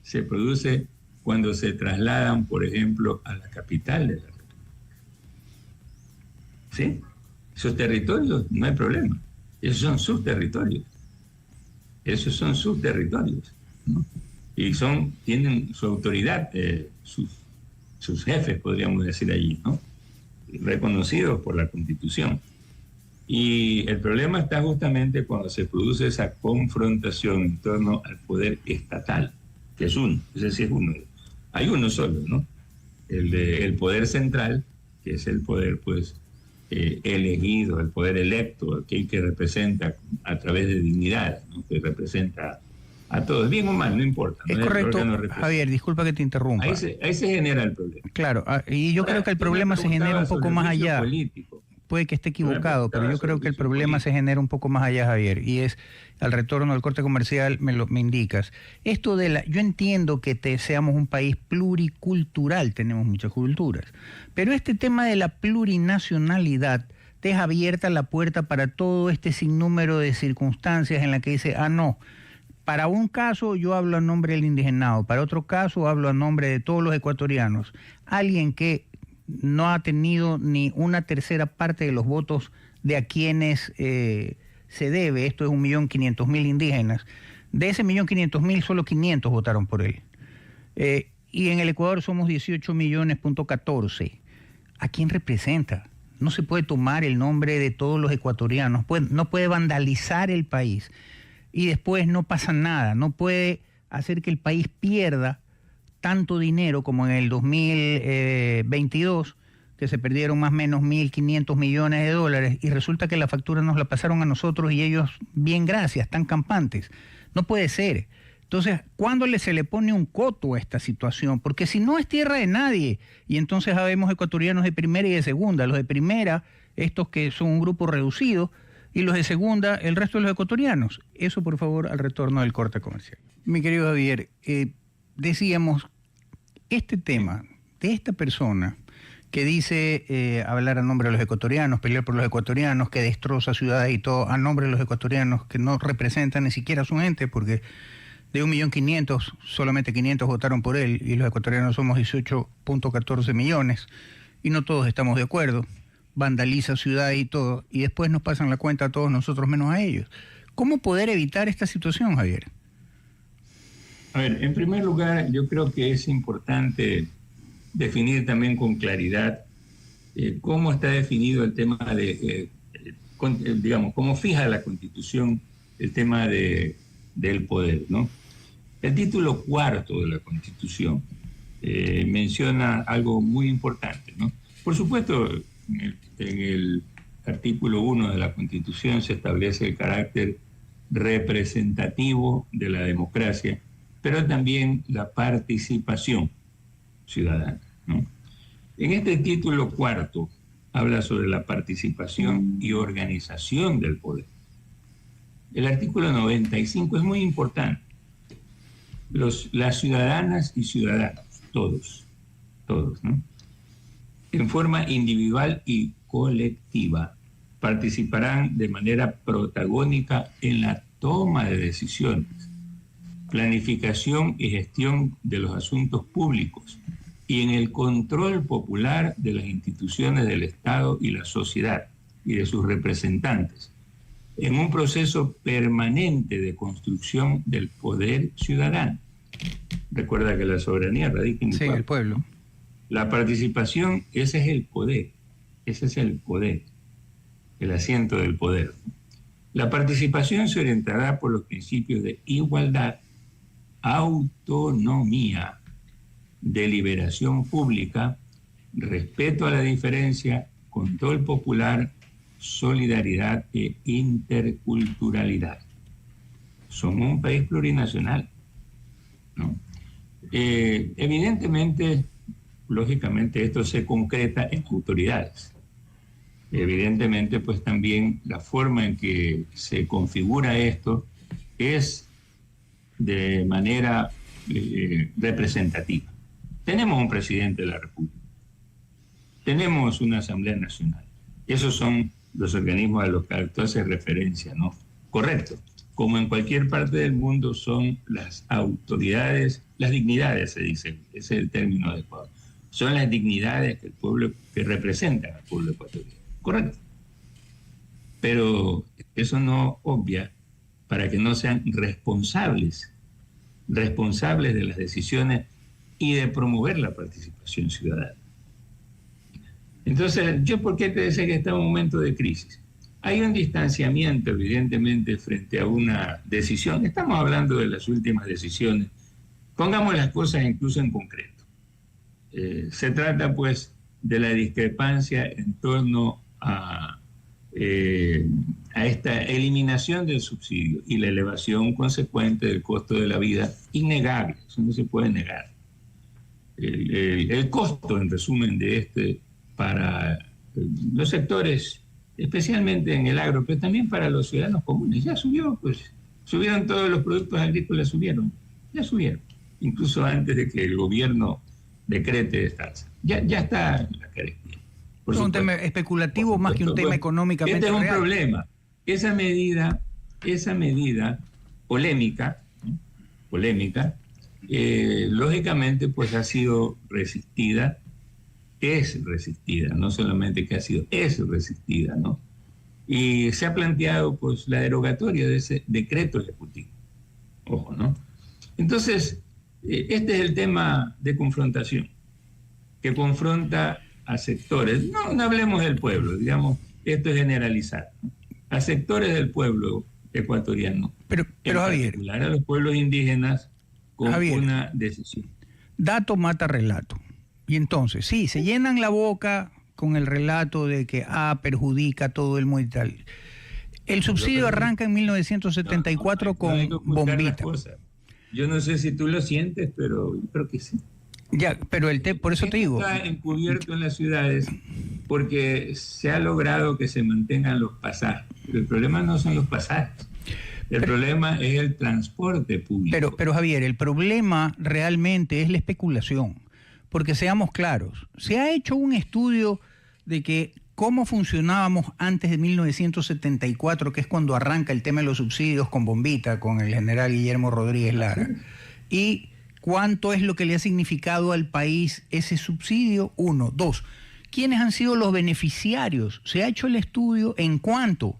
se produce cuando se trasladan, por ejemplo, a la capital de la República. ¿Sí? Esos territorios, no hay problema. Esos son sus territorios. Esos son sus territorios, ¿no? Y tienen su autoridad, sus jefes, podríamos decir allí, ¿no? Reconocidos por la Constitución. Y el problema está justamente cuando se produce esa confrontación en torno al poder estatal, que es uno, ese sí es uno. Hay uno solo, ¿no? El poder central, que es el poder, pues, elegido, el poder electo, aquel que representa a través de dignidad, ¿no? Que representa a todos, bien o mal, no importa. Es ¿no? correcto, Javier, disculpa que te interrumpa. Ahí se genera el problema. Claro, y yo creo que el problema se genera un poco más allá. Político. Puede que esté equivocado, pero yo creo que el problema se genera un poco más allá, Javier, y es, al retorno del corte comercial me indicas. Esto yo entiendo que seamos un país pluricultural, tenemos muchas culturas, pero este tema de la plurinacionalidad deja abierta la puerta para todo este sinnúmero de circunstancias en las que dice, no, para un caso yo hablo a nombre del indigenado, para otro caso hablo a nombre de todos los ecuatorianos. Alguien que no ha tenido ni una tercera parte de los votos de a quienes se debe, esto es 1.500.000 indígenas, de ese 1.500.000 solo 500 votaron por él. Y en el Ecuador somos 18.14. ¿A quién representa? No se puede tomar el nombre de todos los ecuatorianos, no puede vandalizar el país y después no pasa nada, no puede hacer que el país pierda tanto dinero como en el 2022 que se perdieron más o menos 1.500 millones de dólares y resulta que la factura nos la pasaron a nosotros y ellos, bien gracias, están campantes. No puede ser. Entonces, ¿cuándo se le pone un coto a esta situación? Porque si no es tierra de nadie, y entonces habemos ecuatorianos de primera y de segunda. Los de primera, estos que son un grupo reducido, y los de segunda, el resto de los ecuatorianos. Eso, por favor, al retorno del corte comercial. Mi querido Javier, decíamos, este tema de esta persona que dice hablar a nombre de los ecuatorianos, pelear por los ecuatorianos, que destroza ciudades y todo a nombre de los ecuatorianos, que no representan ni siquiera a su gente, porque de 1.500.000, solamente 500 votaron por él, y los ecuatorianos somos 18.14 millones, y no todos estamos de acuerdo, vandaliza ciudades y todo, y después nos pasan la cuenta a todos nosotros menos a ellos. ¿Cómo poder evitar esta situación, Javier? A ver, en primer lugar, yo creo que es importante definir también con claridad cómo está definido el tema de, digamos, cómo fija la Constitución el tema del poder, ¿no? El título cuarto de la Constitución menciona algo muy importante, ¿no? Por supuesto, en el artículo 1 de la Constitución se establece el carácter representativo de la democracia, pero también la participación ciudadana, ¿no? En este título cuarto habla sobre la participación y organización del poder. El artículo 95 es muy importante. Las ciudadanas y ciudadanos, todos, ¿no?, en forma individual y colectiva, participarán de manera protagónica en la toma de decisiones, planificación y gestión de los asuntos públicos y en el control popular de las instituciones del Estado y la sociedad y de sus representantes, en un proceso permanente de construcción del poder ciudadano. Recuerda que la soberanía radica en el pueblo. La participación, ese es el poder, el asiento del poder. La participación se orientará por los principios de igualdad, autonomía, deliberación pública, respeto a la diferencia, control popular, solidaridad e interculturalidad. Somos un país plurinacional, ¿no? Evidentemente, lógicamente, esto se concreta en autoridades. Evidentemente, pues también la forma en que se configura esto es de manera representativa. Tenemos un presidente de la República, tenemos una Asamblea Nacional. Esos son los organismos a los que tú haces referencia, ¿no? Correcto. Como en cualquier parte del mundo son las autoridades, las dignidades, se dice, ese es el término adecuado. Son las dignidades que el pueblo, que representan al pueblo ecuatoriano. Correcto. Pero eso no obvia para que no sean responsables de las decisiones y de promover la participación ciudadana. Entonces, ¿yo por qué te decía que está en un momento de crisis? Hay un distanciamiento, evidentemente, frente a una decisión. Estamos hablando de las últimas decisiones. Pongamos las cosas incluso en concreto. Se trata, pues, de la discrepancia en torno a esta eliminación del subsidio y la elevación consecuente del costo de la vida, innegable, eso no se puede negar. El costo, en resumen, de para los sectores, especialmente en el agro, pero también para los ciudadanos comunes, ya subió, pues, subieron todos los productos agrícolas, ya subieron, incluso antes de que el gobierno decrete esta alza. Ya está la carestía. Es un tema especulativo más que un tema económicamente real. Este es un real. problema. Esa medida polémica, ¿no?, lógicamente, pues ha sido resistida, es resistida, no solamente que ha sido, es resistida, ¿no? Y se ha planteado, pues, la derogatoria de ese decreto ejecutivo. Ojo, ¿no? Entonces, este es el tema de confrontación, que confronta a sectores, no hablemos del pueblo, digamos, esto es generalizar, ¿no?, a sectores del pueblo ecuatoriano, pero Javier, en particular a los pueblos indígenas, con Javier, una decisión. Dato mata relato. Y entonces, sí, se llenan la boca con el relato de que perjudica a todo el mundo y tal. El subsidio arranca en 1974 con bombita. Yo no sé si tú lo sientes, pero yo creo que sí. Ya, pero por eso te digo. Está encubierto en las ciudades porque se ha logrado que se mantengan los pasajes. El problema no son los pasajes. El problema es el transporte público. Pero Javier, el problema realmente es la especulación. Porque seamos claros, se ha hecho un estudio de que cómo funcionábamos antes de 1974, que es cuando arranca el tema de los subsidios con bombita, con el general Guillermo Rodríguez Lara, y cuánto es lo que le ha significado al país ese subsidio, 1. 2, ¿quiénes han sido los beneficiarios? Se ha hecho el estudio en cuánto.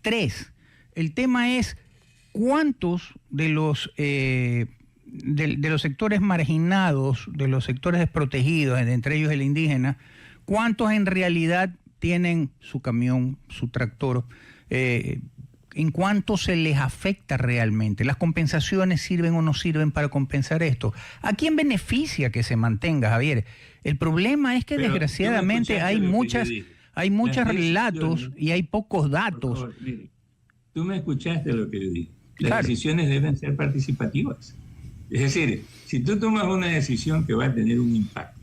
3, el tema es cuántos de los sectores marginados, de los sectores desprotegidos, entre ellos el indígena, cuántos en realidad tienen su camión, su tractor, en cuánto se les afecta realmente. ¿Las compensaciones sirven o no sirven para compensar esto? ¿A quién beneficia que se mantenga, Javier? El problema es que desgraciadamente hay muchos relatos y hay pocos datos. Favor, mire, tú me escuchaste lo que yo dije. Las decisiones deben ser participativas. Es decir, si tú tomas una decisión que va a tener un impacto,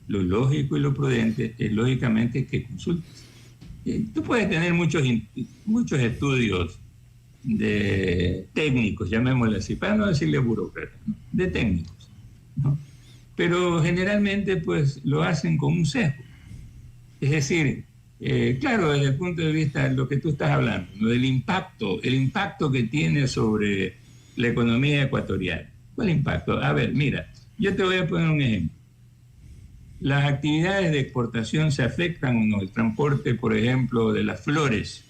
lo lógico y lo prudente es lógicamente que consultes. Tú puedes tener muchos estudios de técnicos, llamémoslo así, para no decirle burócratas, ¿no? De técnicos, ¿no? Pero generalmente pues lo hacen con un sesgo. Es decir, claro, desde el punto de vista de lo que tú estás hablando, ¿no? Del impacto, el impacto que tiene sobre la economía ecuatoriana. ¿Cuál impacto? A ver, mira, yo te voy a poner un ejemplo. ¿Las actividades de exportación se afectan o no? El transporte, por ejemplo, de las flores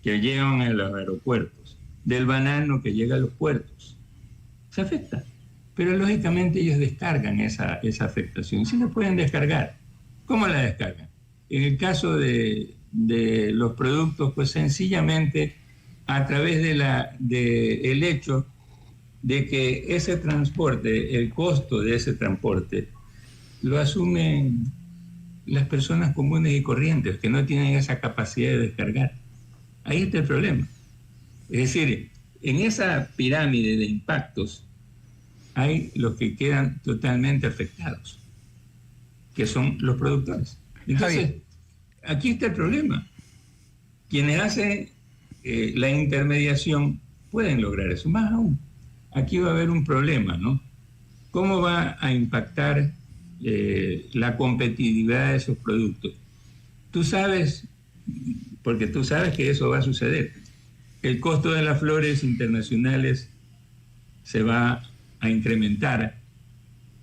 que llegan a los aeropuertos, del banano que llega a los puertos, se afecta. Pero lógicamente ellos descargan esa afectación. Sí la pueden descargar. ¿Cómo la descargan? En el caso de los productos, pues sencillamente a través del hecho de que ese transporte, el costo de ese transporte, lo asumen las personas comunes y corrientes que no tienen esa capacidad de descargar. Ahí está el problema. Es decir, en esa pirámide de impactos hay los que quedan totalmente afectados, que son los productores. Entonces, aquí está el problema. Quienes hacen la intermediación pueden lograr eso. Más aún, aquí va a haber un problema, ¿no? ¿Cómo va a impactar la competitividad de esos productos? Tú sabes, porque tú sabes que eso va a suceder. El costo de las flores internacionales se va a incrementar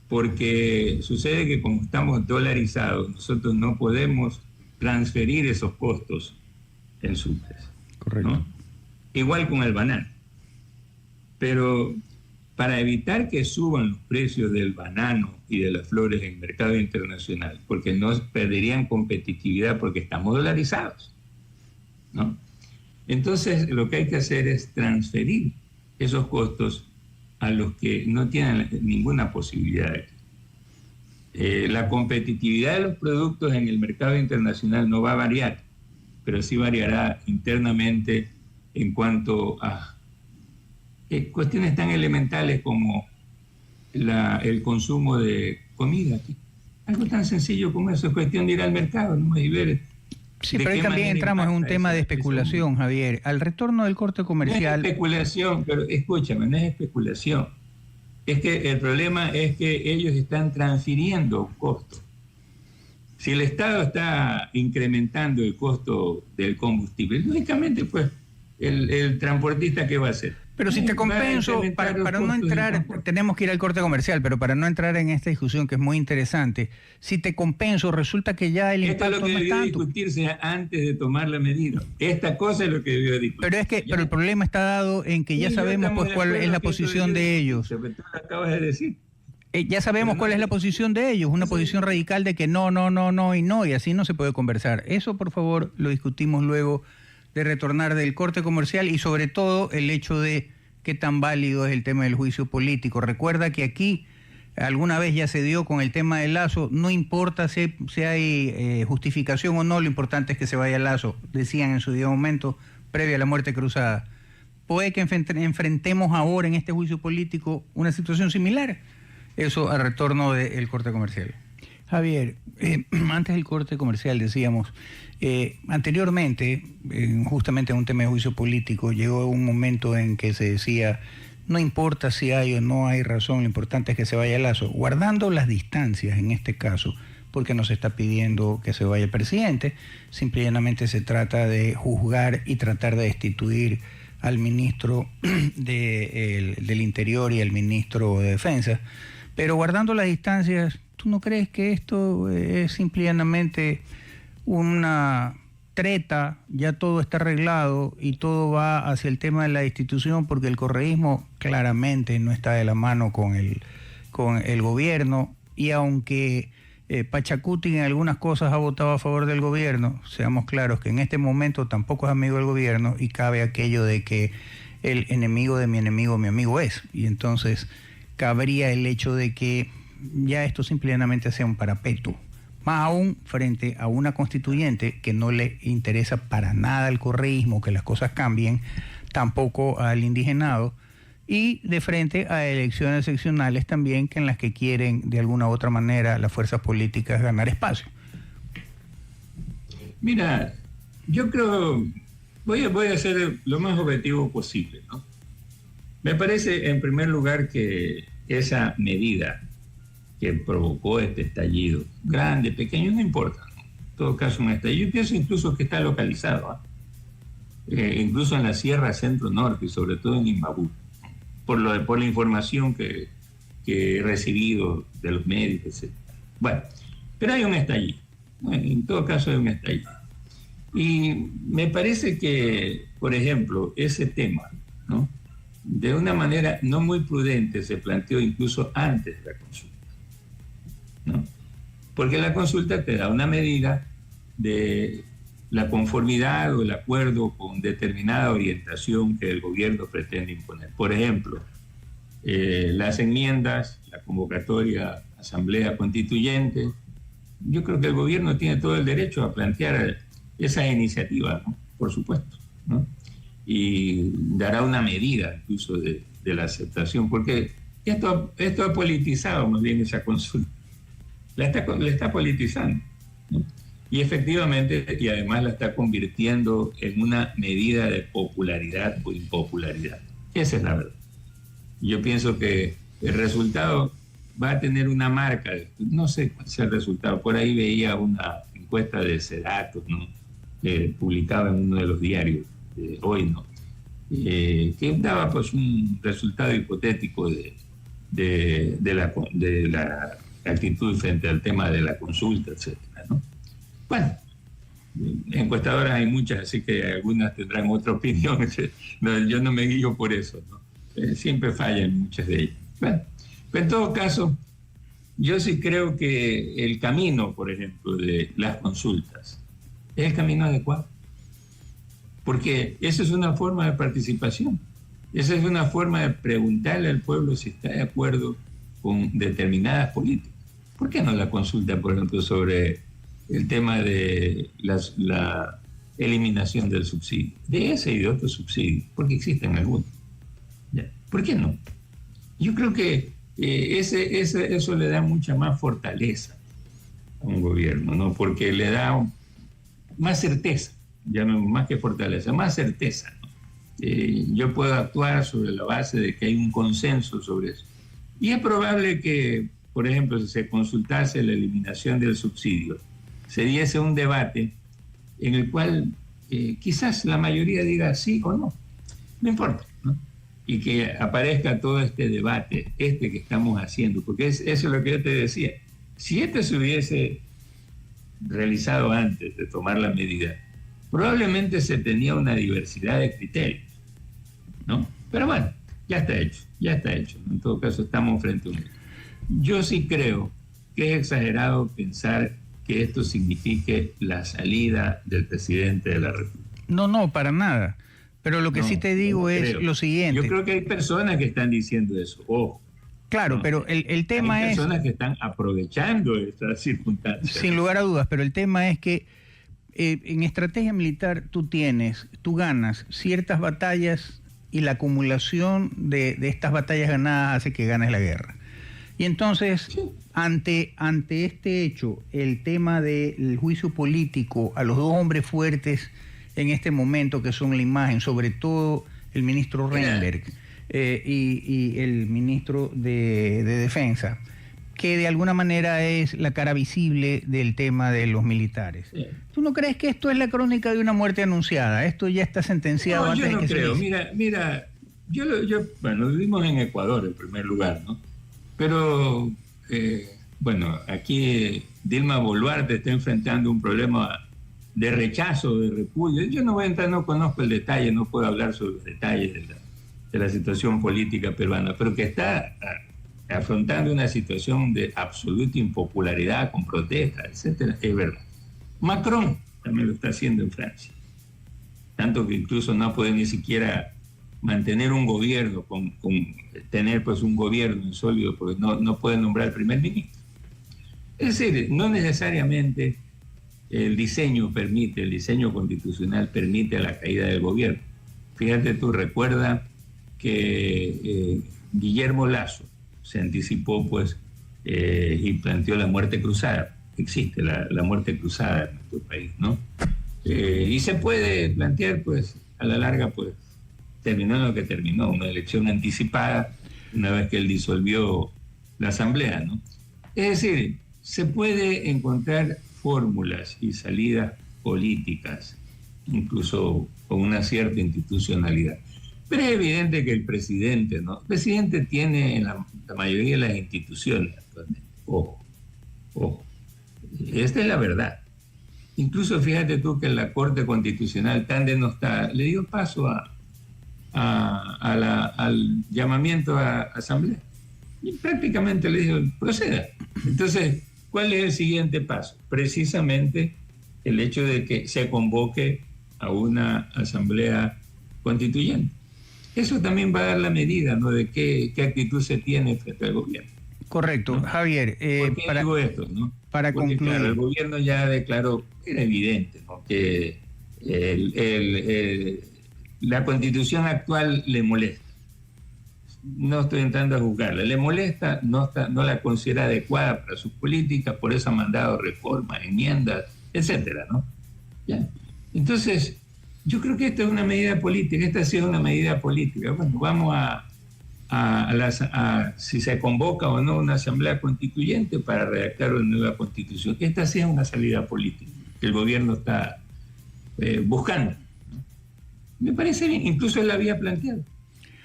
porque sucede que como estamos dolarizados, nosotros no podemos transferir esos costos en subtes. Correcto. ¿No? Igual con el banano. Pero para evitar que suban los precios del banano y de las flores en el mercado internacional, porque no perderían competitividad porque estamos dolarizados, ¿no? Entonces lo que hay que hacer es transferir esos costos a los que no tienen ninguna posibilidad. La competitividad de los productos en el mercado internacional no va a variar, pero sí variará internamente en cuanto a cuestiones tan elementales como el consumo de comida. Algo tan sencillo como eso, es cuestión de ir al mercado, ¿no? Y ver. Sí, pero ahí también entramos en un tema de especulación, Javier. Al retorno del corte comercial... No es especulación, pero escúchame, no es especulación. Es que el problema es que ellos están transfiriendo un costo. Si el Estado está incrementando el costo del combustible, lógicamente, pues, el transportista, ¿qué va a hacer? Pero si te compenso, para no entrar, tenemos que ir al corte comercial, pero para no entrar en esta discusión que es muy interesante, si te compenso, resulta que ya el impacto Esto es lo que debió discutirse antes de tomar la medida. Esta cosa es lo que debió discutirse. Pero el problema está dado en que ya sabemos pues cuál es la posición de ellos. Tú lo acabas de decir. Ya sabemos cuál es la posición de ellos, una posición radical de que no, y así no se puede conversar. Eso, por favor, lo discutimos luego de retornar del corte comercial y sobre todo el hecho de qué tan válido es el tema del juicio político. Recuerda que aquí alguna vez ya se dio con el tema del Lazo, no importa si hay justificación o no, lo importante es que se vaya el Lazo, decían en su debido momento, previo a la muerte cruzada. ¿Puede que enfrentemos ahora en este juicio político una situación similar? Eso al retorno del corte comercial. Javier, antes del corte comercial decíamos, anteriormente, justamente en un tema de juicio político, llegó un momento en que se decía, no importa si hay o no hay razón, lo importante es que se vaya el Lazo, guardando las distancias en este caso, porque no se está pidiendo que se vaya el presidente, simple y llanamente se trata de juzgar y tratar de destituir al ministro del Interior y al ministro de Defensa, pero guardando las distancias, ¿tú no crees que esto es simple y llanamente una treta? Ya todo está arreglado y todo va hacia el tema de la destitución, porque el correísmo claramente no está de la mano con el gobierno, y aunque Pachacuti en algunas cosas ha votado a favor del gobierno, seamos claros que en este momento tampoco es amigo del gobierno, y cabe aquello de que el enemigo de mi amigo es, y entonces cabría el hecho de que ya esto simplemente sea un parapeto, más aún frente a una constituyente que no le interesa para nada al correísmo que las cosas cambien, tampoco al indigenado, y de frente a elecciones seccionales también, que en las que quieren de alguna u otra manera las fuerzas políticas ganar espacio. Mira, yo creo, voy a ser lo más objetivo posible, ¿no? Me parece, en primer lugar, que esa medida que provocó este estallido, grande, pequeño, no importa, ¿no? En todo caso, un estallido. Yo pienso incluso que está localizado, incluso en la Sierra Centro-Norte y sobre todo en Imbabú, por la información que he recibido de los médicos, etc. Bueno, pero hay un estallido, ¿no? En todo caso hay un estallido. Y me parece que, por ejemplo, ese tema, ¿no?, de una manera no muy prudente se planteó incluso antes de la consulta, ¿no? Porque la consulta te da una medida de la conformidad o el acuerdo con determinada orientación que el gobierno pretende imponer. Por ejemplo, las enmiendas, la convocatoria a asamblea constituyente. Yo creo que el gobierno tiene todo el derecho a plantear esa iniciativa, ¿no?, por supuesto, ¿no?, y dará una medida incluso de la aceptación, porque esto ha politizado más bien esa consulta, la está politizando, ¿no? Y efectivamente, y además la está convirtiendo en una medida de popularidad o impopularidad. Esa es la verdad. Yo pienso que el resultado va a tener una marca, no sé cuál sea el resultado, por ahí veía una encuesta de Sedatos, ¿no?, publicada en uno de los diarios hoy, ¿no?, que daba pues un resultado hipotético de la actitud frente al tema de la consulta, etcétera, ¿no? Bueno, encuestadoras hay muchas, así que algunas tendrán otra opinión. No, yo no me guío por eso, ¿no? Siempre fallan muchas de ellas. Bueno, pero en todo caso, yo sí creo que el camino, por ejemplo, de las consultas es el camino adecuado, porque esa es una forma de participación, esa es una forma de preguntarle al pueblo si está de acuerdo con determinadas políticas. ¿Por qué no la consulta, por ejemplo, sobre el tema de la eliminación del subsidio, de ese y de otros subsidios, porque existen algunos? ¿Ya? ¿Por qué no? Yo creo que eso le da mucha más fortaleza a un gobierno, ¿no?, porque le da más certeza, más que fortaleza, más certeza, ¿no? Yo puedo actuar sobre la base de que hay un consenso sobre eso. Y es probable que, por ejemplo, si se consultase la eliminación del subsidio, se diese un debate en el cual quizás la mayoría diga sí o no, no importa, ¿no?, y que aparezca todo este debate, que estamos haciendo, porque eso es lo que yo te decía. Si se hubiese realizado antes de tomar la medida, probablemente se tenía una diversidad de criterios, ¿no? Pero bueno, ya está hecho. En todo caso, estamos frente a un... Yo sí creo que es exagerado pensar que esto signifique la salida del presidente de la República. No, para nada. Pero lo que sí te digo es lo siguiente. Yo creo que hay personas que están diciendo eso. Ojo, Claro, ¿no? pero el tema Hay es... personas que están aprovechando estas circunstancias. Sin lugar a dudas, pero el tema es que en estrategia militar tú ganas ciertas batallas y la acumulación de estas batallas ganadas hace que ganes la guerra. Y entonces, Sí. ante este hecho, el tema del juicio político a los dos hombres fuertes en este momento, que son la imagen, sobre todo el ministro Reinberg y el ministro de Defensa, que de alguna manera es la cara visible del tema de los militares. Sí. ¿Tú no crees que esto es la crónica de una muerte anunciada? Esto ya está sentenciado No, antes yo no de que creo. se inicie. Mira, bueno, vivimos en Ecuador en primer lugar, ¿no? Pero, bueno, aquí Dilma Boluarte está enfrentando un problema de rechazo, de repudio. Yo no voy a entrar, no conozco el detalle, no puedo hablar sobre los detalles de la situación política peruana, pero que está afrontando una situación de absoluta impopularidad, con protestas, etcétera, es verdad. Macron también lo está haciendo en Francia, tanto que incluso no puede ni siquiera mantener un gobierno, con tener pues un gobierno sólido, porque no puede nombrar al primer ministro. Es decir, no necesariamente el diseño constitucional permite la caída del gobierno. Fíjate tú, recuerda que Guillermo Lasso se anticipó pues y planteó la muerte cruzada. Existe la muerte cruzada en nuestro país, ¿no? Y se puede plantear pues a la larga pues terminó lo que terminó, una elección anticipada una vez que él disolvió la asamblea, ¿no? Es decir, se puede encontrar fórmulas y salidas políticas, incluso con una cierta institucionalidad. Pero es evidente que el presidente, ¿no? El presidente tiene en la mayoría de las instituciones actualmente. Ojo. Esta es la verdad. Incluso fíjate tú que la Corte Constitucional tan denostada le dio paso al llamamiento a asamblea. Y prácticamente le dijo, proceda. Entonces, ¿cuál es el siguiente paso? Precisamente el hecho de que se convoque a una asamblea constituyente. Eso también va a dar la medida, ¿no?, de qué actitud se tiene frente al gobierno. Correcto, ¿no? Javier. ¿Por qué digo esto, no? Para porque, concluir. Claro, el gobierno ya declaró, era evidente, ¿no?, que la constitución actual le molesta. No estoy entrando a juzgarla. Le molesta, no la considera adecuada para sus políticas, por eso ha mandado reformas, enmiendas, etcétera, ¿no? ¿Ya? Entonces, yo creo que esta es una medida política, esta ha sido una medida política. Bueno, vamos si se convoca o no una asamblea constituyente para redactar una nueva constitución. Esta sí es una salida política que el gobierno está buscando, ¿no? Me parece bien, incluso él la había planteado.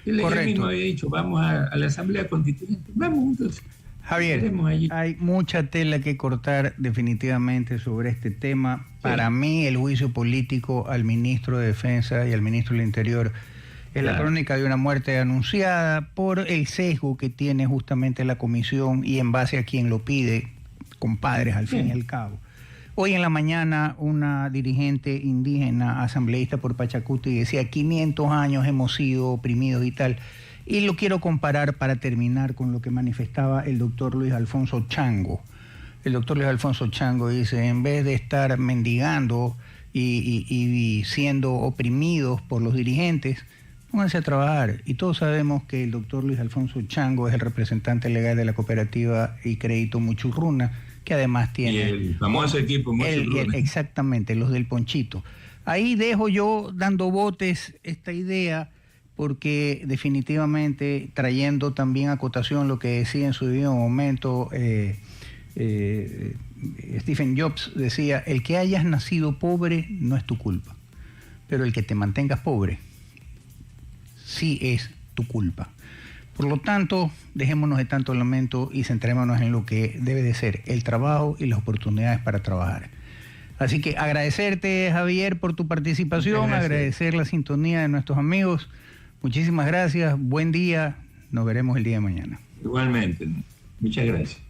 Él mismo había dicho, vamos a la asamblea constituyente. Vamos juntos. Javier, hay mucha tela que cortar definitivamente sobre este tema. Sí. Para mí, el juicio político al ministro de Defensa y al ministro del Interior es la crónica de una muerte anunciada por el sesgo que tiene justamente la comisión y en base a quien lo pide, compadres al fin y al cabo. Hoy en la mañana una dirigente indígena asambleísta por Pachacuti decía 500 años hemos sido oprimidos y tal. Y lo quiero comparar para terminar con lo que manifestaba el doctor Luis Alfonso Chango. El doctor Luis Alfonso Chango dice, en vez de estar mendigando y siendo oprimidos por los dirigentes, pónganse a trabajar. Y todos sabemos que el doctor Luis Alfonso Chango es el representante legal de la cooperativa y crédito Muchurruna, que además tiene... Y el famoso equipo Muchurruna. Exactamente, los del Ponchito. Ahí dejo yo dando botes esta idea, porque definitivamente, trayendo también a cotación lo que decía en su debido momento Stephen Jobs, decía, el que hayas nacido pobre no es tu culpa, pero el que te mantengas pobre sí es tu culpa. Por lo tanto, dejémonos de tanto lamento y centrémonos en lo que debe de ser el trabajo y las oportunidades para trabajar. Así que agradecerte, Javier, por tu participación, agradecer la sintonía de nuestros amigos. Muchísimas gracias, buen día, nos veremos el día de mañana. Igualmente, muchas gracias.